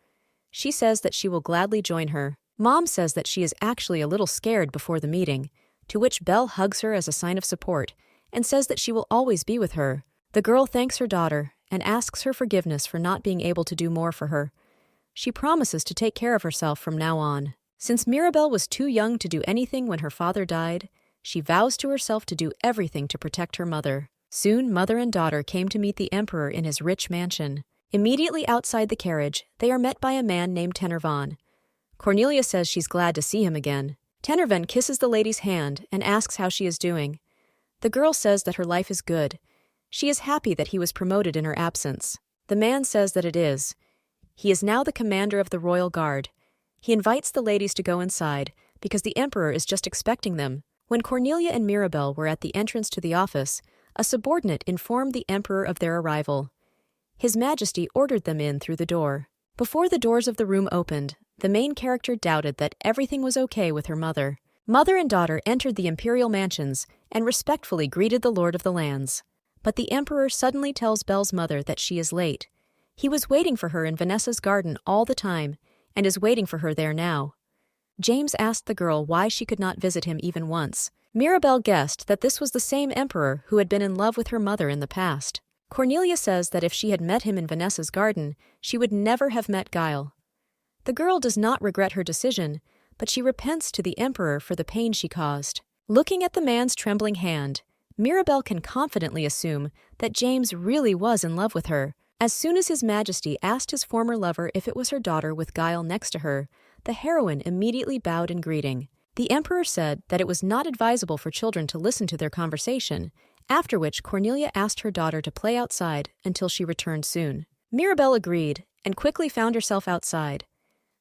She says that she will gladly join her. Mom says that she is actually a little scared before the meeting, to which Belle hugs her as a sign of support and says that she will always be with her. The girl thanks her daughter and asks her forgiveness for not being able to do more for her. She promises to take care of herself from now on. Since Mirabel was too young to do anything when her father died, she vows to herself to do everything to protect her mother. Soon, mother and daughter came to meet the Emperor in his rich mansion. Immediately outside the carriage, they are met by a man named Tennervan. Cornelia says she's glad to see him again. Tennervan kisses the lady's hand and asks how she is doing. The girl says that her life is good. She is happy that he was promoted in her absence. The man says that it is. He is now the commander of the royal guard. He invites the ladies to go inside because the Emperor is just expecting them. When Cornelia and Mirabel were at the entrance to the office, a subordinate informed the Emperor of their arrival. His Majesty ordered them in through the door. Before the doors of the room opened, the main character doubted that everything was okay with her mother. Mother and daughter entered the Imperial mansions and respectfully greeted the Lord of the Lands. But the Emperor suddenly tells Belle's mother that she is late. He was waiting for her in Vanessa's garden all the time, and is waiting for her there now. James asked the girl why she could not visit him even once. Mirabel guessed that this was the same Emperor who had been in love with her mother in the past. Cornelia says that if she had met him in Vanessa's garden, she would never have met Guile. The girl does not regret her decision, but she repents to the Emperor for the pain she caused. Looking at the man's trembling hand, Mirabel can confidently assume that James really was in love with her. As soon as His Majesty asked his former lover if it was her daughter with Guile next to her, the heroine immediately bowed in greeting. The Emperor said that it was not advisable for children to listen to their conversation, after which Cornelia asked her daughter to play outside until she returned soon. Mirabel agreed and quickly found herself outside.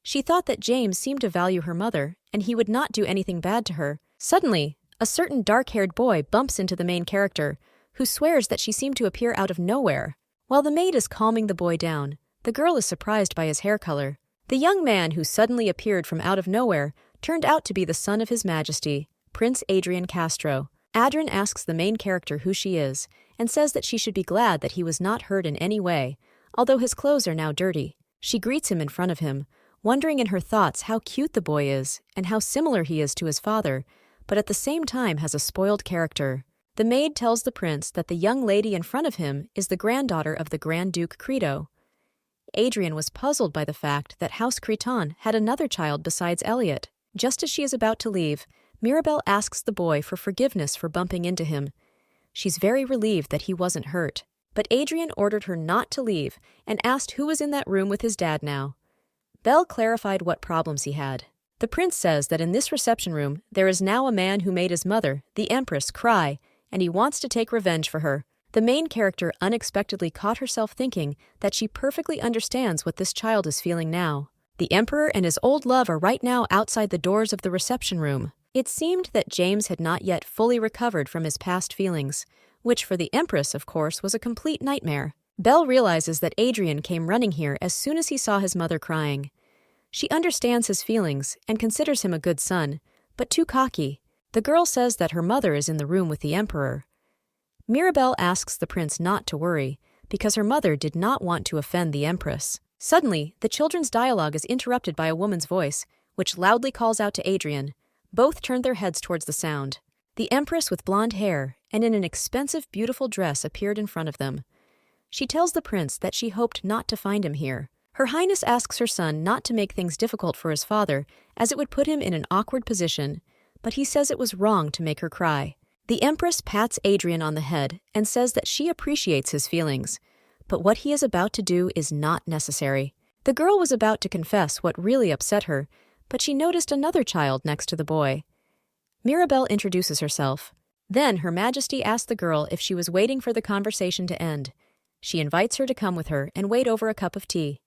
She thought that James seemed to value her mother and he would not do anything bad to her. Suddenly, a certain dark-haired boy bumps into the main character, who swears that she seemed to appear out of nowhere. While the maid is calming the boy down, the girl is surprised by his hair color. The young man who suddenly appeared from out of nowhere turned out to be the son of His Majesty, Prince Adrian Castro. Adrian asks the main character who she is, and says that she should be glad that he was not hurt in any way, although his clothes are now dirty. She greets him in front of him, wondering in her thoughts how cute the boy is and how similar he is to his father, but at the same time has a spoiled character. The maid tells the prince that the young lady in front of him is the granddaughter of the Grand Duke Creto. Adrian was puzzled by the fact that House Creton had another child besides Elliot. Just as she is about to leave, Mirabel asks the boy for forgiveness for bumping into him. She's very relieved that he wasn't hurt. But Adrian ordered her not to leave and asked who was in that room with his dad now. Belle clarified what problems he had. The prince says that in this reception room there is now a man who made his mother, the Empress, cry, and he wants to take revenge for her. The main character unexpectedly caught herself thinking that she perfectly understands what this child is feeling now. The Emperor and his old love are right now outside the doors of the reception room. It seemed that James had not yet fully recovered from his past feelings, which for the Empress, of course, was a complete nightmare. Belle realizes that Adrian came running here as soon as he saw his mother crying. She understands his feelings and considers him a good son, but too cocky. The girl says that her mother is in the room with the Emperor. Mirabel asks the prince not to worry, because her mother did not want to offend the Empress. Suddenly, the children's dialogue is interrupted by a woman's voice, which loudly calls out to Adrian. Both turned their heads towards the sound. The Empress with blonde hair and in an expensive, beautiful dress appeared in front of them. She tells the prince that she hoped not to find him here. Her Highness asks her son not to make things difficult for his father, as it would put him in an awkward position, but he says it was wrong to make her cry. The Empress pats Adrian on the head and says that she appreciates his feelings, but what he is about to do is not necessary. The girl was about to confess what really upset her, but she noticed another child next to the boy. Mirabel introduces herself. Then Her Majesty asked the girl if she was waiting for the conversation to end. She invites her to come with her and wait over a cup of tea.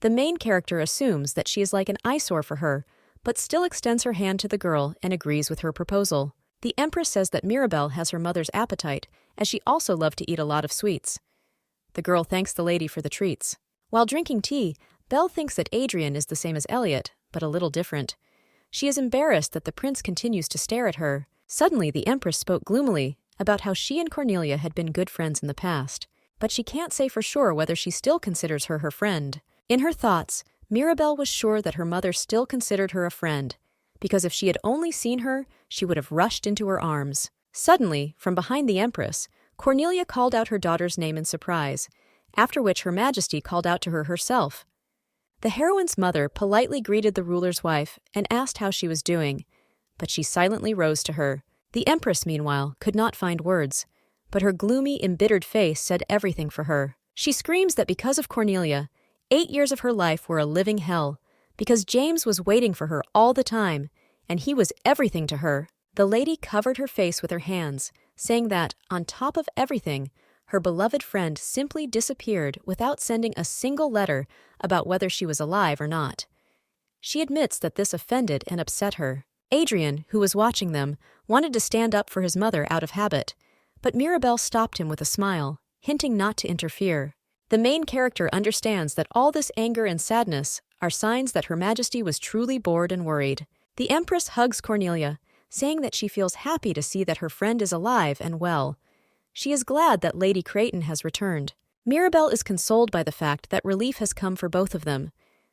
The main character assumes that she is like an eyesore for her, but still extends her hand to the girl and agrees with her proposal. The Empress says that Mirabel has her mother's appetite, as she also loved to eat a lot of sweets. The girl thanks the lady for the treats. While drinking tea, Belle thinks that Adrian is the same as Elliot, but a little different. She is embarrassed that the prince continues to stare at her. Suddenly, the Empress spoke gloomily about how she and Cornelia had been good friends in the past, but she can't say for sure whether she still considers her friend. In her thoughts, Mirabel was sure that her mother still considered her a friend, because if she had only seen her, she would have rushed into her arms. Suddenly, from behind the Empress, Cornelia called out her daughter's name in surprise, after which Her Majesty called out to her herself. The heroine's mother politely greeted the ruler's wife and asked how she was doing, but she silently rose to her. The Empress, meanwhile, could not find words, but her gloomy, embittered face said everything for her. She screams that because of Cornelia, 8 years of her life were a living hell, because James was waiting for her all the time, and he was everything to her. The lady covered her face with her hands, saying that, on top of everything, her beloved friend simply disappeared without sending a single letter about whether she was alive or not. She admits that this offended and upset her. Adrian, who was watching them, wanted to stand up for his mother out of habit, but Mirabel stopped him with a smile, hinting not to interfere. The main character understands that all this anger and sadness are signs that Her Majesty was truly bored and worried. The Empress hugs Cornelia, saying that she feels happy to see that her friend is alive and well. She is glad that Lady Creighton has returned. Mirabel is consoled by the fact that relief has come for both of them.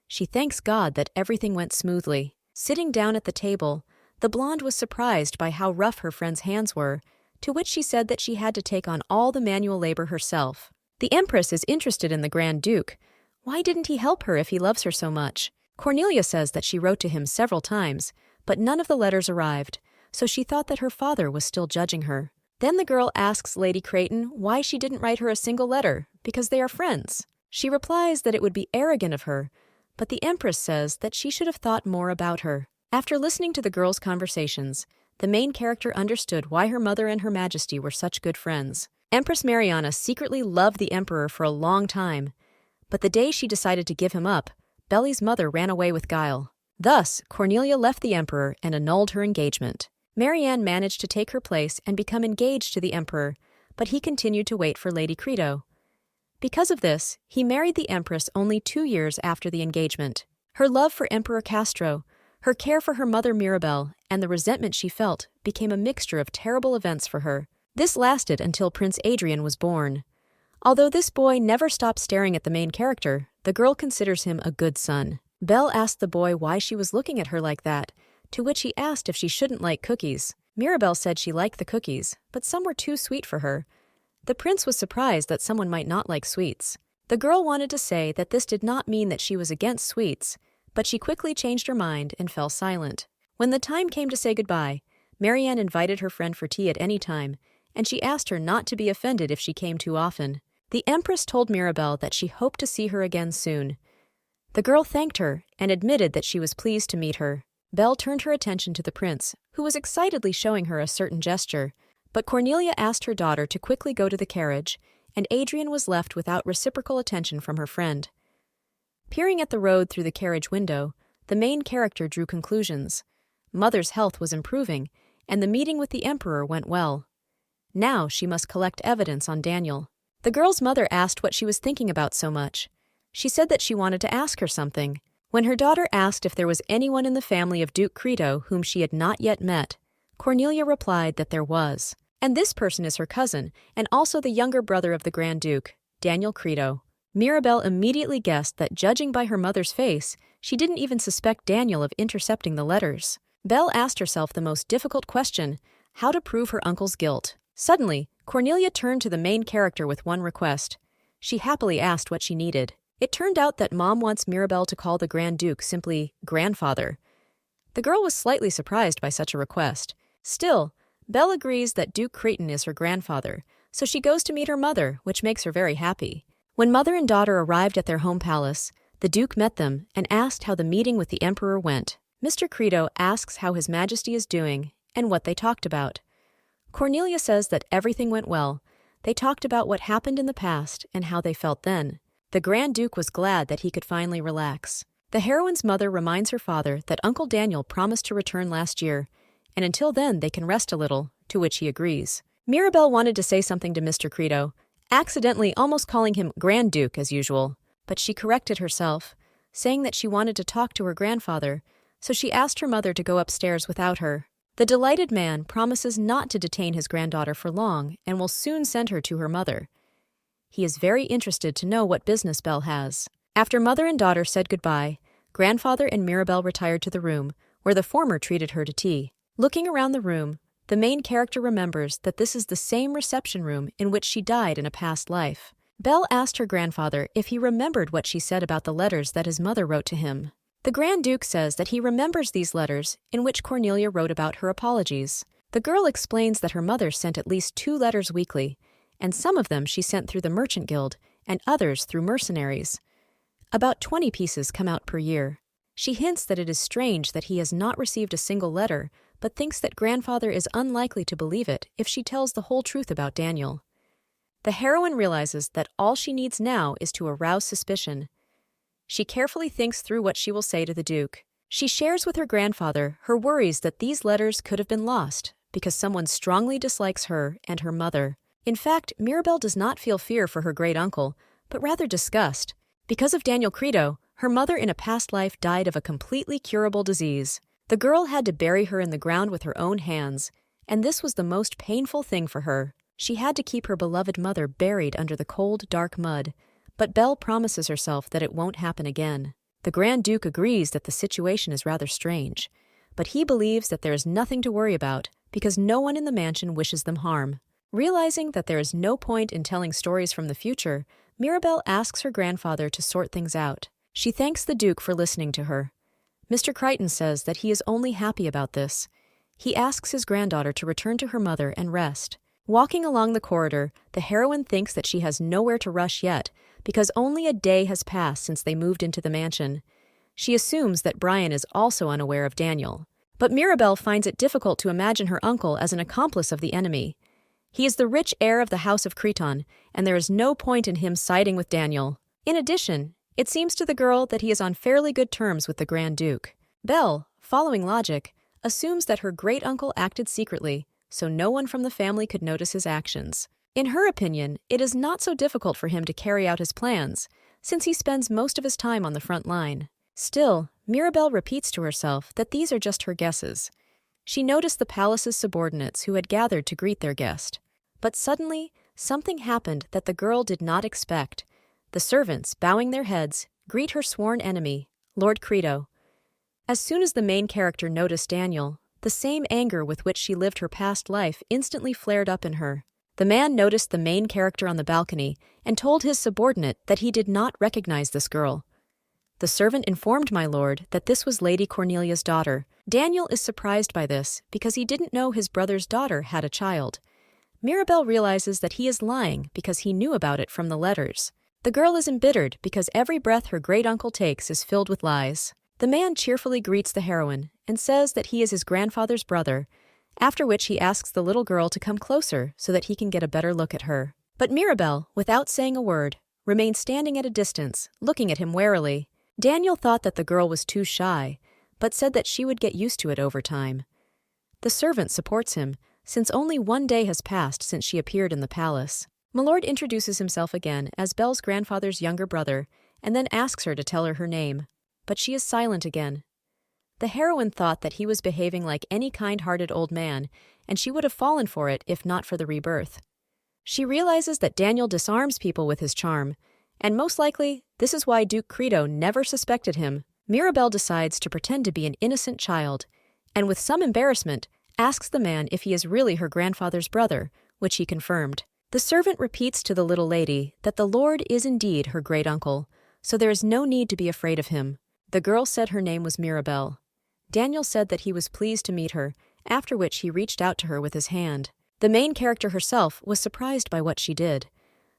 She thanks God that everything went smoothly. Sitting down at the table, the blonde was surprised by how rough her friend's hands were, to which she said that she had to take on all the manual labor herself. The Empress is interested in the Grand Duke. Why didn't he help her if he loves her so much? Cornelia says that she wrote to him several times, but none of the letters arrived, so she thought that her father was still judging her. Then the girl asks Lady Creighton why she didn't write her a single letter, because they are friends. She replies that it would be arrogant of her, but the Empress says that she should have thought more about her. After listening to the girls' conversations, the main character understood why her mother and Her Majesty were such good friends. Empress Mariana secretly loved the Emperor for a long time, but the day she decided to give him up, Belly's mother ran away with guile. Thus, Cornelia left the Emperor and annulled her engagement. Marianne managed to take her place and become engaged to the Emperor, but he continued to wait for Lady Credo. Because of this, he married the Empress only 2 years after the engagement. Her love for Emperor Castro, her care for her mother Mirabel, and the resentment she felt became a mixture of terrible events for her. This lasted until Prince Adrian was born. Although this boy never stopped staring at the main character, the girl considers him a good son. Belle asked the boy why she was looking at her like that, to which he asked if she shouldn't like cookies. Mirabel said she liked the cookies, but some were too sweet for her. The prince was surprised that someone might not like sweets. The girl wanted to say that this did not mean that she was against sweets, but she quickly changed her mind and fell silent. When the time came to say goodbye, Marianne invited her friend for tea at any time, and she asked her not to be offended if she came too often. The Empress told Mirabel that she hoped to see her again soon. The girl thanked her and admitted that she was pleased to meet her. Belle turned her attention to the prince, who was excitedly showing her a certain gesture, but Cornelia asked her daughter to quickly go to the carriage, and Adrian was left without reciprocal attention from her friend. Peering at the road through the carriage window, the main character drew conclusions. Mother's health was improving, and the meeting with the Emperor went well. Now she must collect evidence on Daniel. The girl's mother asked what she was thinking about so much. She said that she wanted to ask her something. When her daughter asked if there was anyone in the family of Duke Credo whom she had not yet met, Cornelia replied that there was. And this person is her cousin, and also the younger brother of the Grand Duke, Daniel Credo. Mirabel immediately guessed that, judging by her mother's face, she didn't even suspect Daniel of intercepting the letters. Belle asked herself the most difficult question: how to prove her uncle's guilt. Suddenly, Cornelia turned to the main character with one request. She happily asked what she needed. It turned out that Mom wants Mirabel to call the Grand Duke simply grandfather. The girl was slightly surprised by such a request. Still, Belle agrees that Duke Creighton is her grandfather, so she goes to meet her mother, which makes her very happy. When mother and daughter arrived at their home palace, the Duke met them and asked how the meeting with the Emperor went. Mr. Credo asks how His Majesty is doing and what they talked about. Cornelia says that everything went well. They talked about what happened in the past and how they felt then. The Grand Duke was glad that he could finally relax. The heroine's mother reminds her father that Uncle Daniel promised to return last year, and until then they can rest a little, to which he agrees. Mirabel wanted to say something to Mr. Credo, accidentally almost calling him Grand Duke as usual, but she corrected herself, saying that she wanted to talk to her grandfather, so she asked her mother to go upstairs without her. The delighted man promises not to detain his granddaughter for long and will soon send her to her mother. He is very interested to know what business Belle has. After mother and daughter said goodbye, grandfather and Mirabel retired to the room, where the former treated her to tea. Looking around the room, the main character remembers that this is the same reception room in which she died in a past life. Belle asked her grandfather if he remembered what she said about the letters that his mother wrote to him. The Grand Duke says that he remembers these letters in which Cornelia wrote about her apologies. The girl explains that her mother sent at least 2 letters weekly, and some of them she sent through the Merchant Guild and others through mercenaries. About 20 pieces come out per year. She hints that it is strange that he has not received a single letter, but thinks that grandfather is unlikely to believe it if she tells the whole truth about Daniel. The heroine realizes that all she needs now is to arouse suspicion. She carefully thinks through what she will say to the Duke. She shares with her grandfather her worries that these letters could have been lost because someone strongly dislikes her and her mother. In fact, Mirabel does not feel fear for her great-uncle, but rather disgust. Because of Daniel Credo, her mother in a past life died of a completely curable disease. The girl had to bury her in the ground with her own hands, and this was the most painful thing for her. She had to keep her beloved mother buried under the cold, dark mud, but Belle promises herself that it won't happen again. The Grand Duke agrees that the situation is rather strange, but he believes that there is nothing to worry about because no one in the mansion wishes them harm. Realizing that there is no point in telling stories from the future, Mirabel asks her grandfather to sort things out. She thanks the Duke for listening to her. Mr. Crichton says that he is only happy about this. He asks his granddaughter to return to her mother and rest. Walking along the corridor, the heroine thinks that she has nowhere to rush yet, because only a day has passed since they moved into the mansion. She assumes that Brian is also unaware of Daniel. But Mirabel finds it difficult to imagine her uncle as an accomplice of the enemy. He is the rich heir of the House of Creton, and there is no point in him siding with Daniel. In addition, it seems to the girl that he is on fairly good terms with the Grand Duke. Belle, following logic, assumes that her great-uncle acted secretly, so no one from the family could notice his actions. In her opinion, it is not so difficult for him to carry out his plans, since he spends most of his time on the front line. Still, Mirabel repeats to herself that these are just her guesses. She noticed the palace's subordinates who had gathered to greet their guest. But suddenly, something happened that the girl did not expect. The servants, bowing their heads, greet her sworn enemy, Lord Credo. As soon as the main character noticed Daniel, the same anger with which she lived her past life instantly flared up in her. The man noticed the main character on the balcony and told his subordinate that he did not recognize this girl. The servant informed my lord that this was Lady Cornelia's daughter. Daniel is surprised by this because he didn't know his brother's daughter had a child. Mirabel realizes that he is lying because he knew about it from the letters. The girl is embittered because every breath her great-uncle takes is filled with lies. The man cheerfully greets the heroine and says that he is his grandfather's brother, after which he asks the little girl to come closer so that he can get a better look at her. But Mirabel, without saying a word, remained standing at a distance, looking at him warily. Daniel thought that the girl was too shy, but said that she would get used to it over time. The servant supports him, since only one day has passed since she appeared in the palace. Milord introduces himself again as Belle's grandfather's younger brother, and then asks her to tell her name. But she is silent again. The heroine thought that he was behaving like any kind-hearted old man, and she would have fallen for it if not for the rebirth. She realizes that Daniel disarms people with his charm, and most likely, this is why Duke Credo never suspected him. Mirabel decides to pretend to be an innocent child, and with some embarrassment, asks the man if he is really her grandfather's brother, which he confirmed. The servant repeats to the little lady that the Lord is indeed her great-uncle, so there is no need to be afraid of him. The girl said her name was Mirabel. Daniel said that he was pleased to meet her, after which he reached out to her with his hand. The main character herself was surprised by what she did.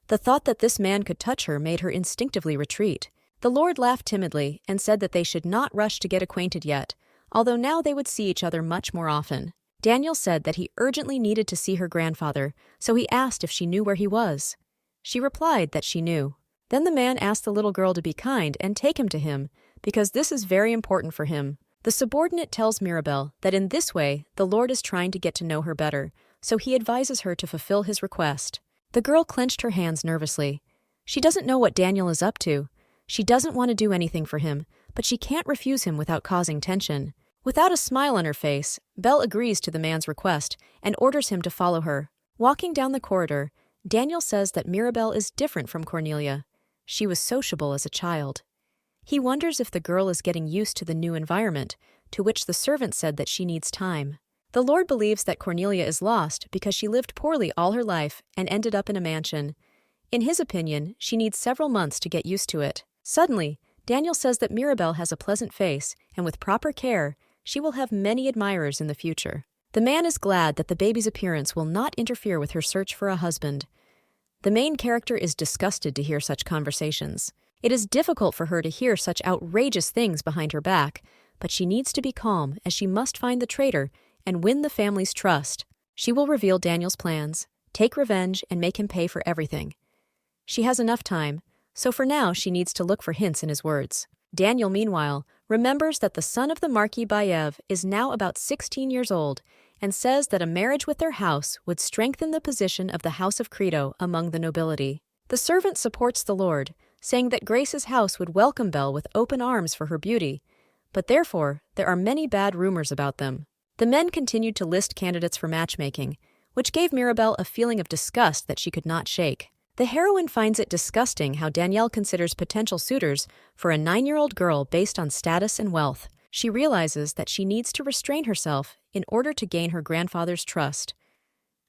The thought that this man could touch her made her instinctively retreat. The Lord laughed timidly and said that they should not rush to get acquainted yet, although now they would see each other much more often. Daniel said that he urgently needed to see her grandfather, so he asked if she knew where he was. She replied that she knew. Then the man asked the little girl to be kind and take him to him, because this is very important for him. The subordinate tells Mirabel that in this way the Lord is trying to get to know her better, so he advises her to fulfill his request. The girl clenched her hands nervously. She doesn't know what Daniel is up to. She doesn't want to do anything for him, but she can't refuse him without causing tension. Without a smile on her face, Belle agrees to the man's request and orders him to follow her. Walking down the corridor, Daniel says that Mirabel is different from Cornelia. She was sociable as a child. He wonders if the girl is getting used to the new environment, to which the servant said that she needs time. The Lord believes that Cornelia is lost because she lived poorly all her life and ended up in a mansion. In his opinion, she needs several months to get used to it. Suddenly, Daniel says that Mirabel has a pleasant face, and with proper care, she will have many admirers in the future. The man is glad that the baby's appearance will not interfere with her search for a husband. The main character is disgusted to hear such conversations. It is difficult for her to hear such outrageous things behind her back, but she needs to be calm as she must find the traitor and win the family's trust. She will reveal Daniel's plans, take revenge, and make him pay for everything. She has enough time, so for now she needs to look for hints in his words. Daniel, meanwhile, remembers that the son of the Marquis Bayev is now about 16 years old and says that a marriage with their house would strengthen the position of the House of Credo among the nobility. The servant supports the Lord, saying that Grace's house would welcome Belle with open arms for her beauty, but therefore there are many bad rumors about them. The men continued to list candidates for matchmaking, which gave Mirabel a feeling of disgust that she could not shake. The heroine finds it disgusting how Danielle considers potential suitors for a 9-year-old girl based on status and wealth. She realizes that she needs to restrain herself in order to gain her grandfather's trust.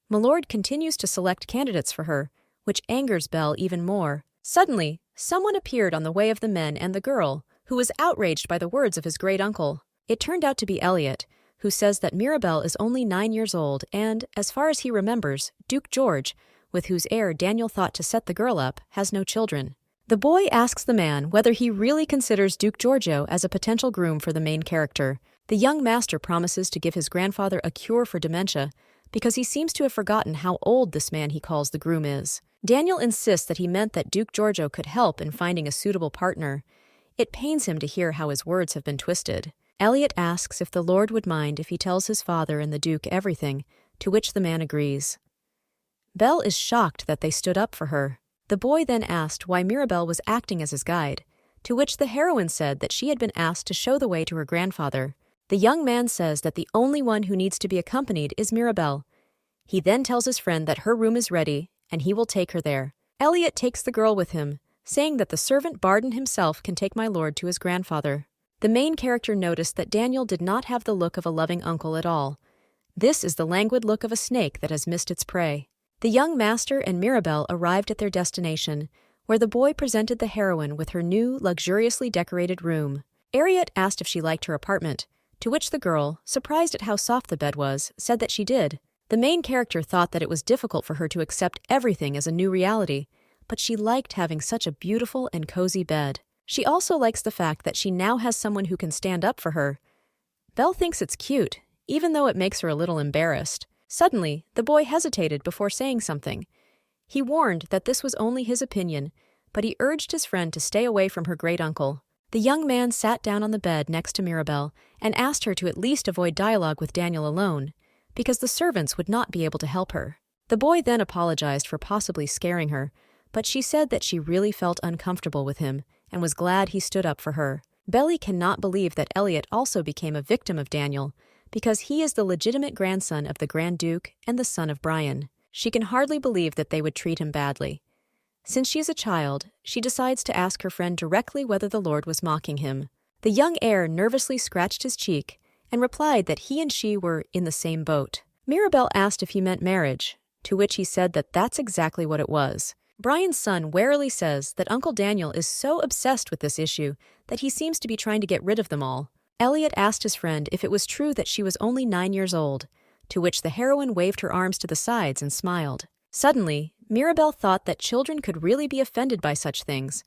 Milord continues to select candidates for her, which angers Belle even more. Suddenly, someone appeared on the way of the men and the girl, who was outraged by the words of his great-uncle. It turned out to be Elliot, who says that Mirabel is only 9 years old and, as far as he remembers, Duke George, with whose heir Daniel thought to set the girl up, has no children. The boy asks the man whether he really considers Duke Giorgio as a potential groom for the main character. The young master promises to give his grandfather a cure for dementia because he seems to have forgotten how old this man he calls the groom is. Daniel insists that he meant that Duke Giorgio could help in finding a suitable partner. It pains him to hear how his words have been twisted. Elliot asks if the Lord would mind if he tells his father and the Duke everything, to which the man agrees. Belle is shocked that they stood up for her. The boy then asked why Mirabel was acting as his guide, to which the heroine said that she had been asked to show the way to her grandfather. The young man says that the only one who needs to be accompanied is Mirabel. He then tells his friend that her room is ready, and he will take her there. Elliot takes the girl with him, saying that the servant Barden himself can take my lord to his grandfather. The main character noticed that Daniel did not have the look of a loving uncle at all. This is the languid look of a snake that has missed its prey. The young master and Mirabel arrived at their destination, where the boy presented the heroine with her new, luxuriously decorated room. Harriet asked if she liked her apartment, to which the girl, surprised at how soft the bed was, said that she did. The main character thought that it was difficult for her to accept everything as a new reality, but she liked having such a beautiful and cozy bed. She also likes the fact that she now has someone who can stand up for her. Belle thinks it's cute, even though it makes her a little embarrassed. Suddenly, the boy hesitated before saying something. He warned that this was only his opinion, but he urged his friend to stay away from her great-uncle. The young man sat down on the bed next to Mirabel and asked her to at least avoid dialogue with Daniel alone, because the servants would not be able to help her. The boy then apologized for possibly scaring her, but she said that she really felt uncomfortable with him and was glad he stood up for her. Belle cannot believe that Elliot also became a victim of Daniel, because he is the legitimate grandson of the Grand Duke and the son of Brian. She can hardly believe that they would treat him badly. Since she is a child, she decides to ask her friend directly whether the Lord was mocking him. The young heir nervously scratched his cheek and replied that he and she were in the same boat. Mirabel asked if he meant marriage, to which he said that that's exactly what it was. Brian's son warily says that Uncle Daniel is so obsessed with this issue that he seems to be trying to get rid of them all. Elliot asked his friend if it was true that she was only 9 years old, to which the heroine waved her arms to the sides and smiled. Suddenly, Mirabel thought that children could really be offended by such things,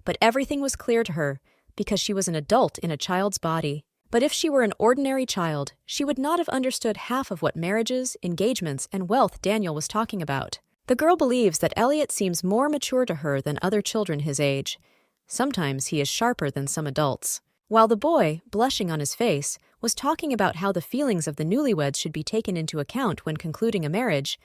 but everything was clear to her because she was an adult in a child's body. But if she were an ordinary child, she would not have understood half of what marriages, engagements, and wealth Daniel was talking about. The girl believes that Elliot seems more mature to her than other children his age. Sometimes he is sharper than some adults. While the boy, blushing on his face, was talking about how the feelings of the newlyweds should be taken into account when concluding a marriage,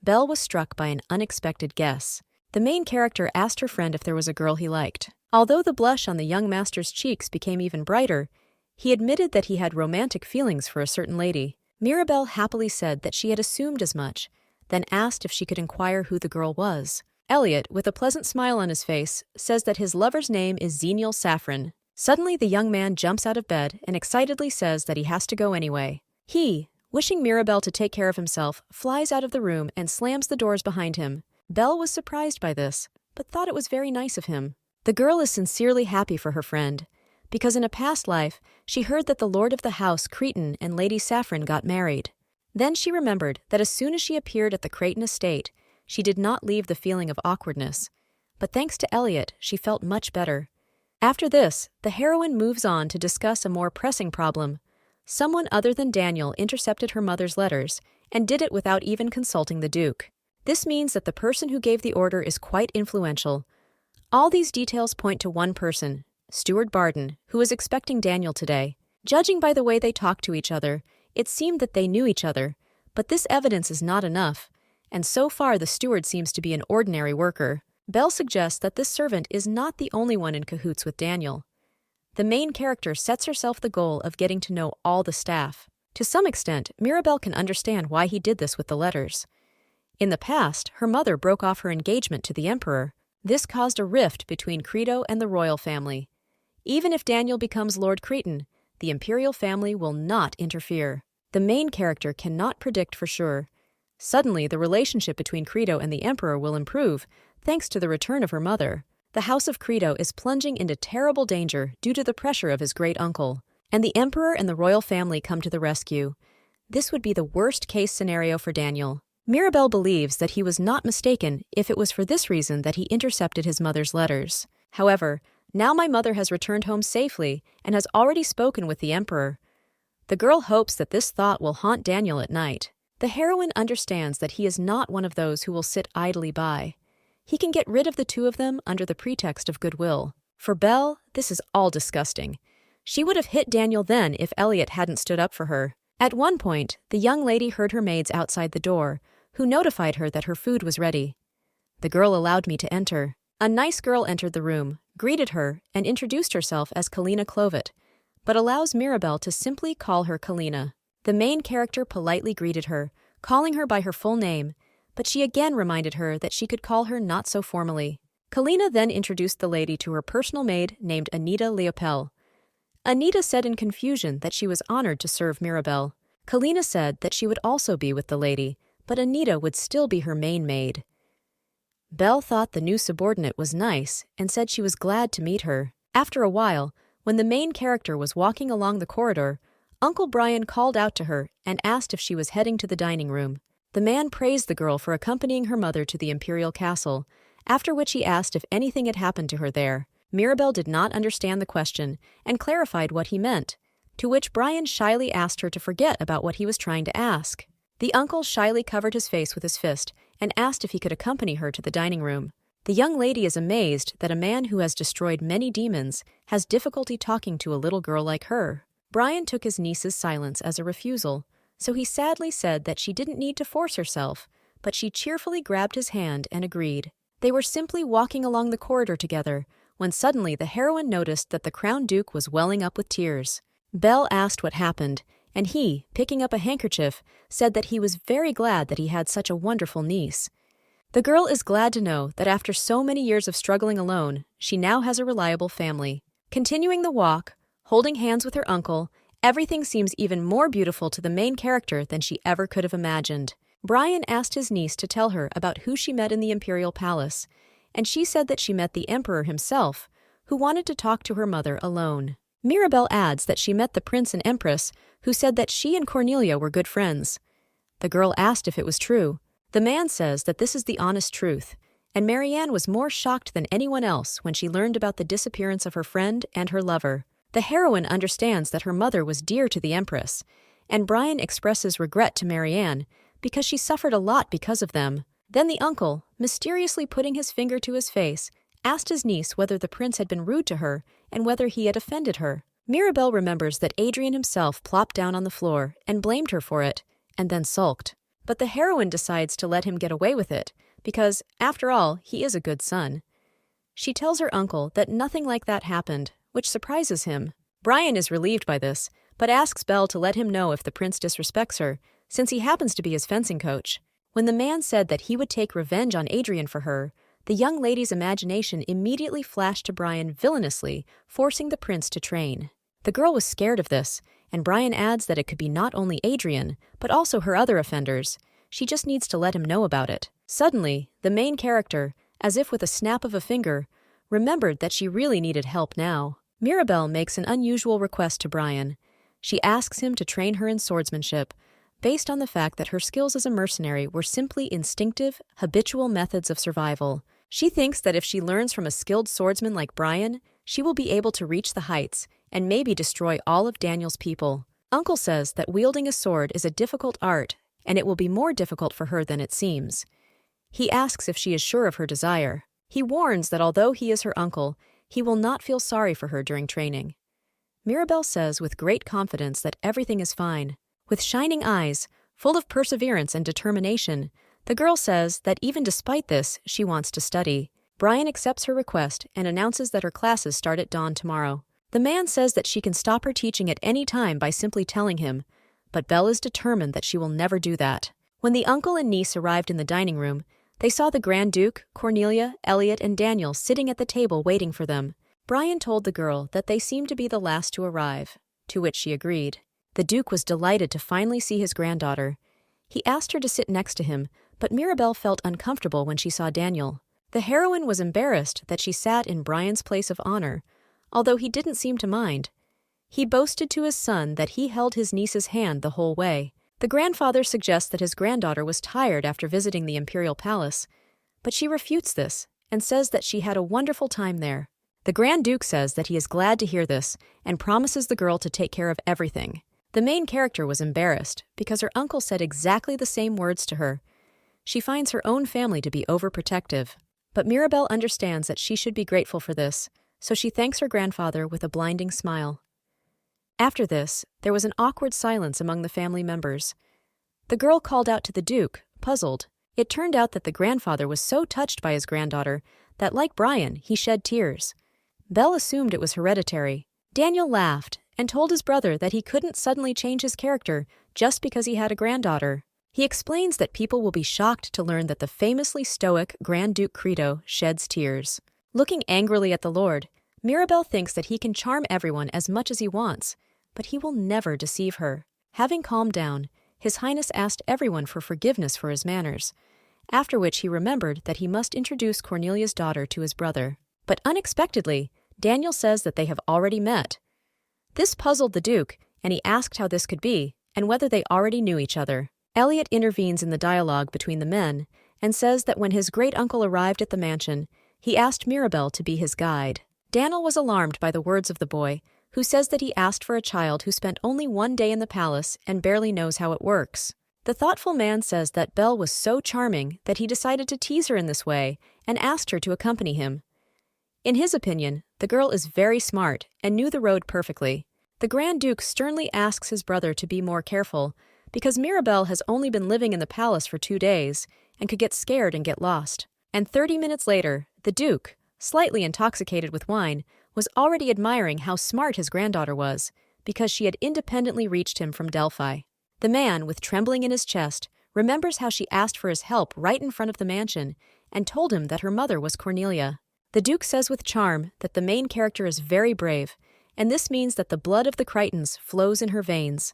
Belle was struck by an unexpected guess. The main character asked her friend if there was a girl he liked. Although the blush on the young master's cheeks became even brighter, he admitted that he had romantic feelings for a certain lady. Mirabel happily said that she had assumed as much, then asked if she could inquire who the girl was. Elliot, with a pleasant smile on his face, says that his lover's name is Zenial Saffron. Suddenly, the young man jumps out of bed and excitedly says that he has to go anyway. He, wishing Mirabel to take care of himself, flies out of the room and slams the doors behind him. Belle was surprised by this, but thought it was very nice of him. The girl is sincerely happy for her friend, because in a past life, she heard that the lord of the house, Cretan, and Lady Saffron got married. Then she remembered that as soon as she appeared at the Cretan estate, she did not leave the feeling of awkwardness. But thanks to Elliot, she felt much better. After this, the heroine moves on to discuss a more pressing problem. Someone other than Daniel intercepted her mother's letters, and did it without even consulting the Duke. This means that the person who gave the order is quite influential. All these details point to one person, Steward Barden, who was expecting Daniel today. Judging by the way they talked to each other, it seemed that they knew each other, but this evidence is not enough, and so far the steward seems to be an ordinary worker. Belle suggests that this servant is not the only one in cahoots with Daniel. The main character sets herself the goal of getting to know all the staff. To some extent, Mirabel can understand why he did this with the letters. In the past, her mother broke off her engagement to the Emperor. This caused a rift between Creto and the royal family. Even if Daniel becomes Lord Cretan, the Imperial family will not interfere. The main character cannot predict for sure. Suddenly, the relationship between Creto and the Emperor will improve, thanks to the return of her mother. The House of Creto is plunging into terrible danger due to the pressure of his great-uncle, and the Emperor and the royal family come to the rescue. This would be the worst-case scenario for Daniel. Mirabel believes that he was not mistaken if it was for this reason that he intercepted his mother's letters. However, now my mother has returned home safely and has already spoken with the Emperor. The girl hopes that this thought will haunt Daniel at night. The heroine understands that he is not one of those who will sit idly by. He can get rid of the two of them under the pretext of goodwill. For Belle, this is all disgusting. She would have hit Daniel then if Elliot hadn't stood up for her. At one point, the young lady heard her maids outside the door, who notified her that her food was ready. The girl allowed me to enter. A nice girl entered the room, greeted her, and introduced herself as Kalina Clovet, but allows Mirabel to simply call her Kalina. The main character politely greeted her, calling her by her full name, but she again reminded her that she could call her not so formally. Kalina then introduced the lady to her personal maid named Anita Leopel. Anita said in confusion that she was honored to serve Mirabel. Kalina said that she would also be with the lady, but Anita would still be her main maid. Belle thought the new subordinate was nice and said she was glad to meet her. After a while, when the main character was walking along the corridor, Uncle Brian called out to her and asked if she was heading to the dining room. The man praised the girl for accompanying her mother to the Imperial castle, after which he asked if anything had happened to her there. Mirabel did not understand the question and clarified what he meant, to which Brian shyly asked her to forget about what he was trying to ask. The uncle shyly covered his face with his fist and asked if he could accompany her to the dining room. The young lady is amazed that a man who has destroyed many demons has difficulty talking to a little girl like her. Brian took his niece's silence as a refusal, so he sadly said that she didn't need to force herself, but she cheerfully grabbed his hand and agreed. They were simply walking along the corridor together when suddenly the heroine noticed that the Crown Duke was welling up with tears. Belle asked what happened, and he, picking up a handkerchief, said that he was very glad that he had such a wonderful niece. The girl is glad to know that after so many years of struggling alone, she now has a reliable family. Continuing the walk, holding hands with her uncle, everything seems even more beautiful to the main character than she ever could have imagined. Brian asked his niece to tell her about who she met in the Imperial Palace, and she said that she met the Emperor himself, who wanted to talk to her mother alone. Mirabel adds that she met the Prince and Empress, who said that she and Cornelia were good friends. The girl asked if it was true. The man says that this is the honest truth, and Marianne was more shocked than anyone else when she learned about the disappearance of her friend and her lover. The heroine understands that her mother was dear to the Empress, and Brian expresses regret to Marianne because she suffered a lot because of them. Then the uncle, mysteriously putting his finger to his face, asked his niece whether the prince had been rude to her and whether he had offended her. Mirabel remembers that Adrian himself plopped down on the floor and blamed her for it, and then sulked. But the heroine decides to let him get away with it, because, after all, he is a good son. She tells her uncle that nothing like that happened, which surprises him. Brian is relieved by this, but asks Belle to let him know if the prince disrespects her, since he happens to be his fencing coach. When the man said that he would take revenge on Adrian for her, the young lady's imagination immediately flashed to Brian villainously, forcing the prince to train. The girl was scared of this, and Brian adds that it could be not only Adrian, but also her other offenders. She just needs to let him know about it. Suddenly, the main character, as if with a snap of a finger, remembered that she really needed help now. Mirabel makes an unusual request to Brian. She asks him to train her in swordsmanship, based on the fact that her skills as a mercenary were simply instinctive, habitual methods of survival. She thinks that if she learns from a skilled swordsman like Brian, she will be able to reach the heights and maybe destroy all of Daniel's people. Uncle says that wielding a sword is a difficult art, and it will be more difficult for her than it seems. He asks if she is sure of her desire. He warns that although he is her uncle, he will not feel sorry for her during training. Mirabel says with great confidence that everything is fine. With shining eyes, full of perseverance and determination, the girl says that even despite this, she wants to study. Brian accepts her request and announces that her classes start at dawn tomorrow. The man says that she can stop her teaching at any time by simply telling him, but Belle is determined that she will never do that. When the uncle and niece arrived in the dining room, they saw the Grand Duke, Cornelia, Elliot, and Daniel sitting at the table waiting for them. Brian told the girl that they seemed to be the last to arrive, to which she agreed. The Duke was delighted to finally see his granddaughter. He asked her to sit next to him, but Mirabel felt uncomfortable when she saw Daniel. The heroine was embarrassed that she sat in Brian's place of honor, although he didn't seem to mind. He boasted to his son that he held his niece's hand the whole way. The grandfather suggests that his granddaughter was tired after visiting the Imperial Palace, but she refutes this and says that she had a wonderful time there. The Grand Duke says that he is glad to hear this and promises the girl to take care of everything. The main character was embarrassed because her uncle said exactly the same words to her. She finds her own family to be overprotective, but Mirabel understands that she should be grateful for this, so she thanks her grandfather with a blinding smile. After this, there was an awkward silence among the family members. The girl called out to the Duke, puzzled. It turned out that the grandfather was so touched by his granddaughter that, like Brian, he shed tears. Belle assumed it was hereditary. Daniel laughed and told his brother that he couldn't suddenly change his character just because he had a granddaughter. He explains that people will be shocked to learn that the famously stoic Grand Duke Credo sheds tears. Looking angrily at the Lord, Mirabel thinks that he can charm everyone as much as he wants, but he will never deceive her. Having calmed down, His Highness asked everyone for forgiveness for his manners, after which he remembered that he must introduce Cornelia's daughter to his brother. But unexpectedly, Daniel says that they have already met. This puzzled the Duke, and he asked how this could be, and whether they already knew each other. Elliot intervenes in the dialogue between the men, and says that when his great-uncle arrived at the mansion, he asked Mirabel to be his guide. Daniel was alarmed by the words of the boy, who says that he asked for a child who spent only one day in the palace and barely knows how it works. The thoughtful man says that Belle was so charming that he decided to tease her in this way and asked her to accompany him. In his opinion, the girl is very smart and knew the road perfectly. The Grand Duke sternly asks his brother to be more careful because Mirabel has only been living in the palace for 2 days and could get scared and get lost. And 30 minutes later, the Duke, slightly intoxicated with wine, was already admiring how smart his granddaughter was because she had independently reached him from Delphi. The man, with trembling in his chest, remembers how she asked for his help right in front of the mansion and told him that her mother was Cornelia. The Duke says with charm that the main character is very brave, and this means that the blood of the Crichtons flows in her veins.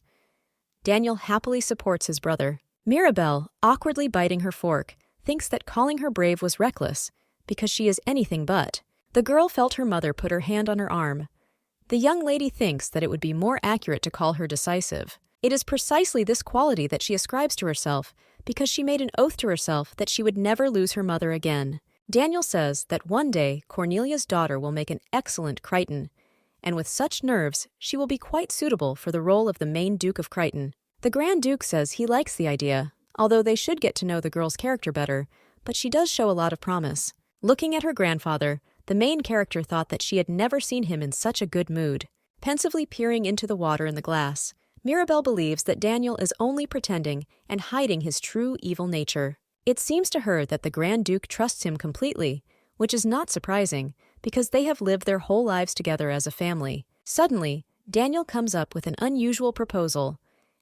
Daniel happily supports his brother. Mirabel, awkwardly biting her fork, thinks that calling her brave was reckless, because she is anything but. The girl felt her mother put her hand on her arm. The young lady thinks that it would be more accurate to call her decisive. It is precisely this quality that she ascribes to herself, because she made an oath to herself that she would never lose her mother again. Daniel says that one day Cornelia's daughter will make an excellent Crichton, and with such nerves, she will be quite suitable for the role of the main Duke of Crichton. The Grand Duke says he likes the idea, although they should get to know the girl's character better, but she does show a lot of promise. Looking at her grandfather, the main character thought that she had never seen him in such a good mood. Pensively peering into the water in the glass, Mirabel believes that Daniel is only pretending and hiding his true evil nature. It seems to her that the Grand Duke trusts him completely, which is not surprising, because they have lived their whole lives together as a family. Suddenly, Daniel comes up with an unusual proposal.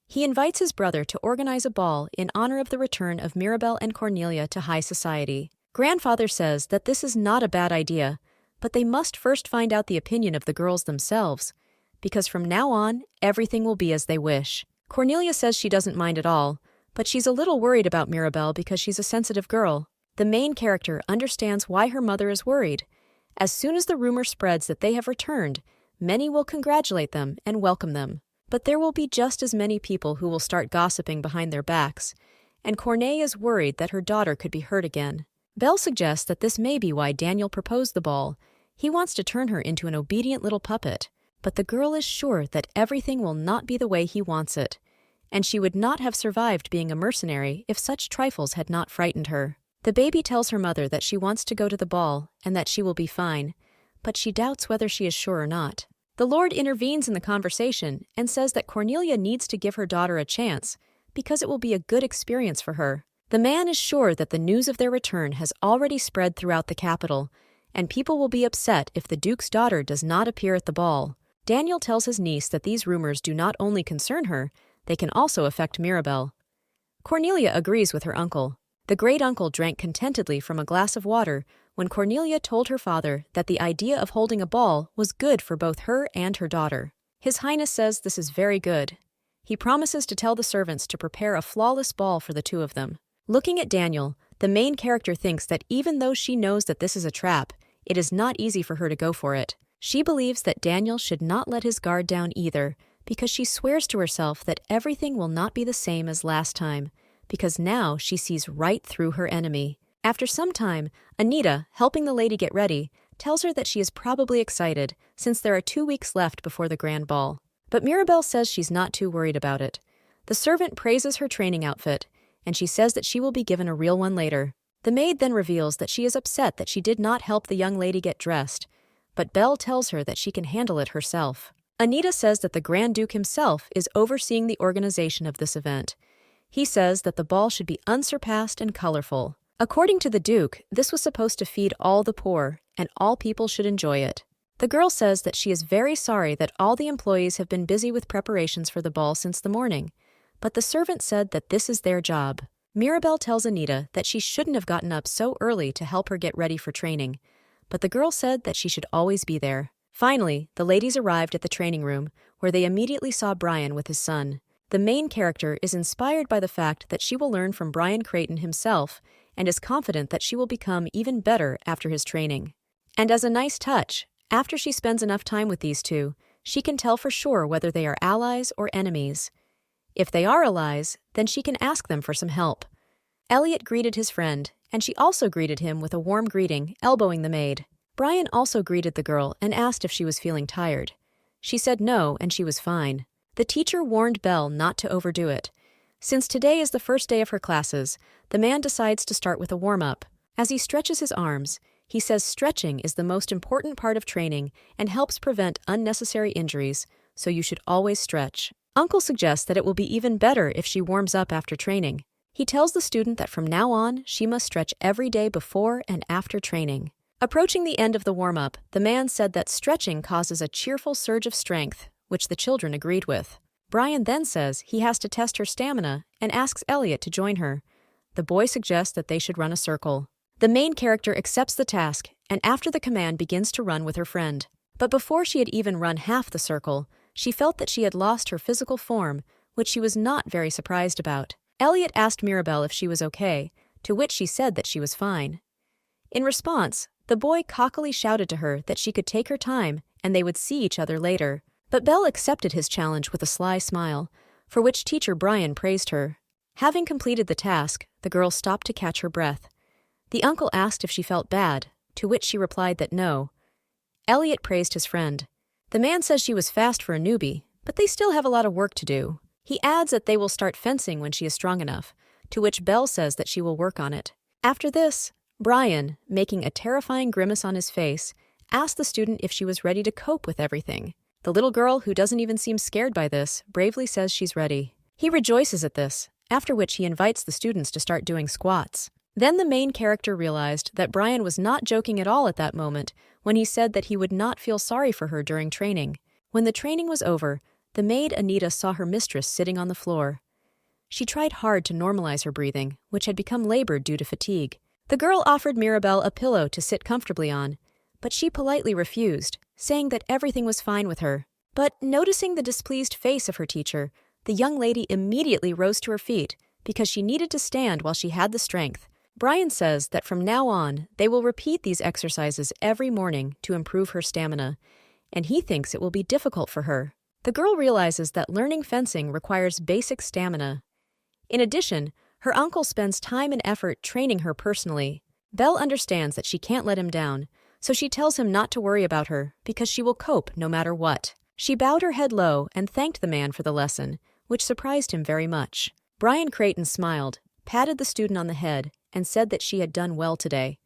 He invites his brother to organize a ball in honor of the return of Mirabel and Cornelia to high society. Grandfather says that this is not a bad idea, but they must first find out the opinion of the girls themselves, because from now on, everything will be as they wish. Cornelia says she doesn't mind at all, but she's a little worried about Mirabel because she's a sensitive girl. The main character understands why her mother is worried. As soon as the rumor spreads that they have returned, many will congratulate them and welcome them. But there will be just as many people who will start gossiping behind their backs, and Corneille is worried that her daughter could be hurt again. Belle suggests that this may be why Daniel proposed the ball. He wants to turn her into an obedient little puppet, but the girl is sure that everything will not be the way he wants it, and she would not have survived being a mercenary if such trifles had not frightened her. The baby tells her mother that she wants to go to the ball and that she will be fine, but she doubts whether she is sure or not. The Lord intervenes in the conversation and says that Cornelia needs to give her daughter a chance because it will be a good experience for her. The man is sure that the news of their return has already spread throughout the capital, and people will be upset if the Duke's daughter does not appear at the ball. Daniel tells his niece that these rumors do not only concern her, they can also affect Mirabel. Cornelia agrees with her uncle. The great-uncle drank contentedly from a glass of water when Cornelia told her father that the idea of holding a ball was good for both her and her daughter. His Highness says this is very good. He promises to tell the servants to prepare a flawless ball for the two of them. Looking at Daniel, the main character thinks that even though she knows that this is a trap, it is not easy for her to go for it. She believes that Daniel should not let his guard down either, because she swears to herself that everything will not be the same as last time, because now she sees right through her enemy. After some time, Anita, helping the lady get ready, tells her that she is probably excited since there are 2 weeks left before the grand ball. But Mirabel says she's not too worried about it. The servant praises her training outfit, and she says that she will be given a real one later. The maid then reveals that she is upset that she did not help the young lady get dressed, but Belle tells her that she can handle it herself. Anita says that the Grand Duke himself is overseeing the organization of this event. He says that the ball should be unsurpassed and colorful. According to the Duke, this was supposed to feed all the poor, and all people should enjoy it. The girl says that she is very sorry that all the employees have been busy with preparations for the ball since the morning, but the servant said that this is their job. Mirabel tells Anita that she shouldn't have gotten up so early to help her get ready for training, but the girl said that she should always be there. Finally, the ladies arrived at the training room, where they immediately saw Brian with his son. The main character is inspired by the fact that she will learn from Brian Creighton himself and is confident that she will become even better after his training. And as a nice touch, after she spends enough time with these two, she can tell for sure whether they are allies or enemies. If they are allies, then she can ask them for some help. Elliot greeted his friend, and she also greeted him with a warm greeting, elbowing the maid. Brian also greeted the girl and asked if she was feeling tired. She said no, and she was fine. The teacher warned Belle not to overdo it. Since today is the first day of her classes, the man decides to start with a warm-up. As he stretches his arms, he says stretching is the most important part of training and helps prevent unnecessary injuries, so you should always stretch. Uncle suggests that it will be even better if she warms up after training. He tells the student that from now on, she must stretch every day before and after training. Approaching the end of the warm-up, the man said that stretching causes a cheerful surge of strength, which the children agreed with. Brian then says he has to test her stamina and asks Elliot to join her. The boy suggests that they should run a circle. The main character accepts the task, and after the command begins to run with her friend. But before she had even run half the circle, she felt that she had lost her physical form, which she was not very surprised about. Elliot asked Mirabel if she was okay, to which she said that she was fine. In response, the boy cockily shouted to her that she could take her time and they would see each other later. But Belle accepted his challenge with a sly smile, for which teacher Brian praised her. Having completed the task, the girl stopped to catch her breath. The uncle asked if she felt bad, to which she replied that no. Elliot praised his friend. The man says she was fast for a newbie, but they still have a lot of work to do. He adds that they will start fencing when she is strong enough, to which Belle says that she will work on it. After this, Brian, making a terrifying grimace on his face, asked the student if she was ready to cope with everything. The little girl, who doesn't even seem scared by this, bravely says she's ready. He rejoices at this, after which he invites the students to start doing squats. Then the main character realized that Brian was not joking at all at that moment when he said that he would not feel sorry for her during training. When the training was over, the maid Anita saw her mistress sitting on the floor. She tried hard to normalize her breathing, which had become labored due to fatigue. The girl offered Mirabel a pillow to sit comfortably on, but she politely refused, saying that everything was fine with her. But noticing the displeased face of her teacher, the young lady immediately rose to her feet because she needed to stand while she had the strength. Brian says that from now on, they will repeat these exercises every morning to improve her stamina, and he thinks it will be difficult for her. The girl realizes that learning fencing requires basic stamina. In addition, her uncle spends time and effort training her personally. Belle understands that she can't let him down, so she tells him not to worry about her because she will cope no matter what. She bowed her head low and thanked the man for the lesson, which surprised him very much. Brian Creighton smiled, patted the student on the head, and said that she had done well today.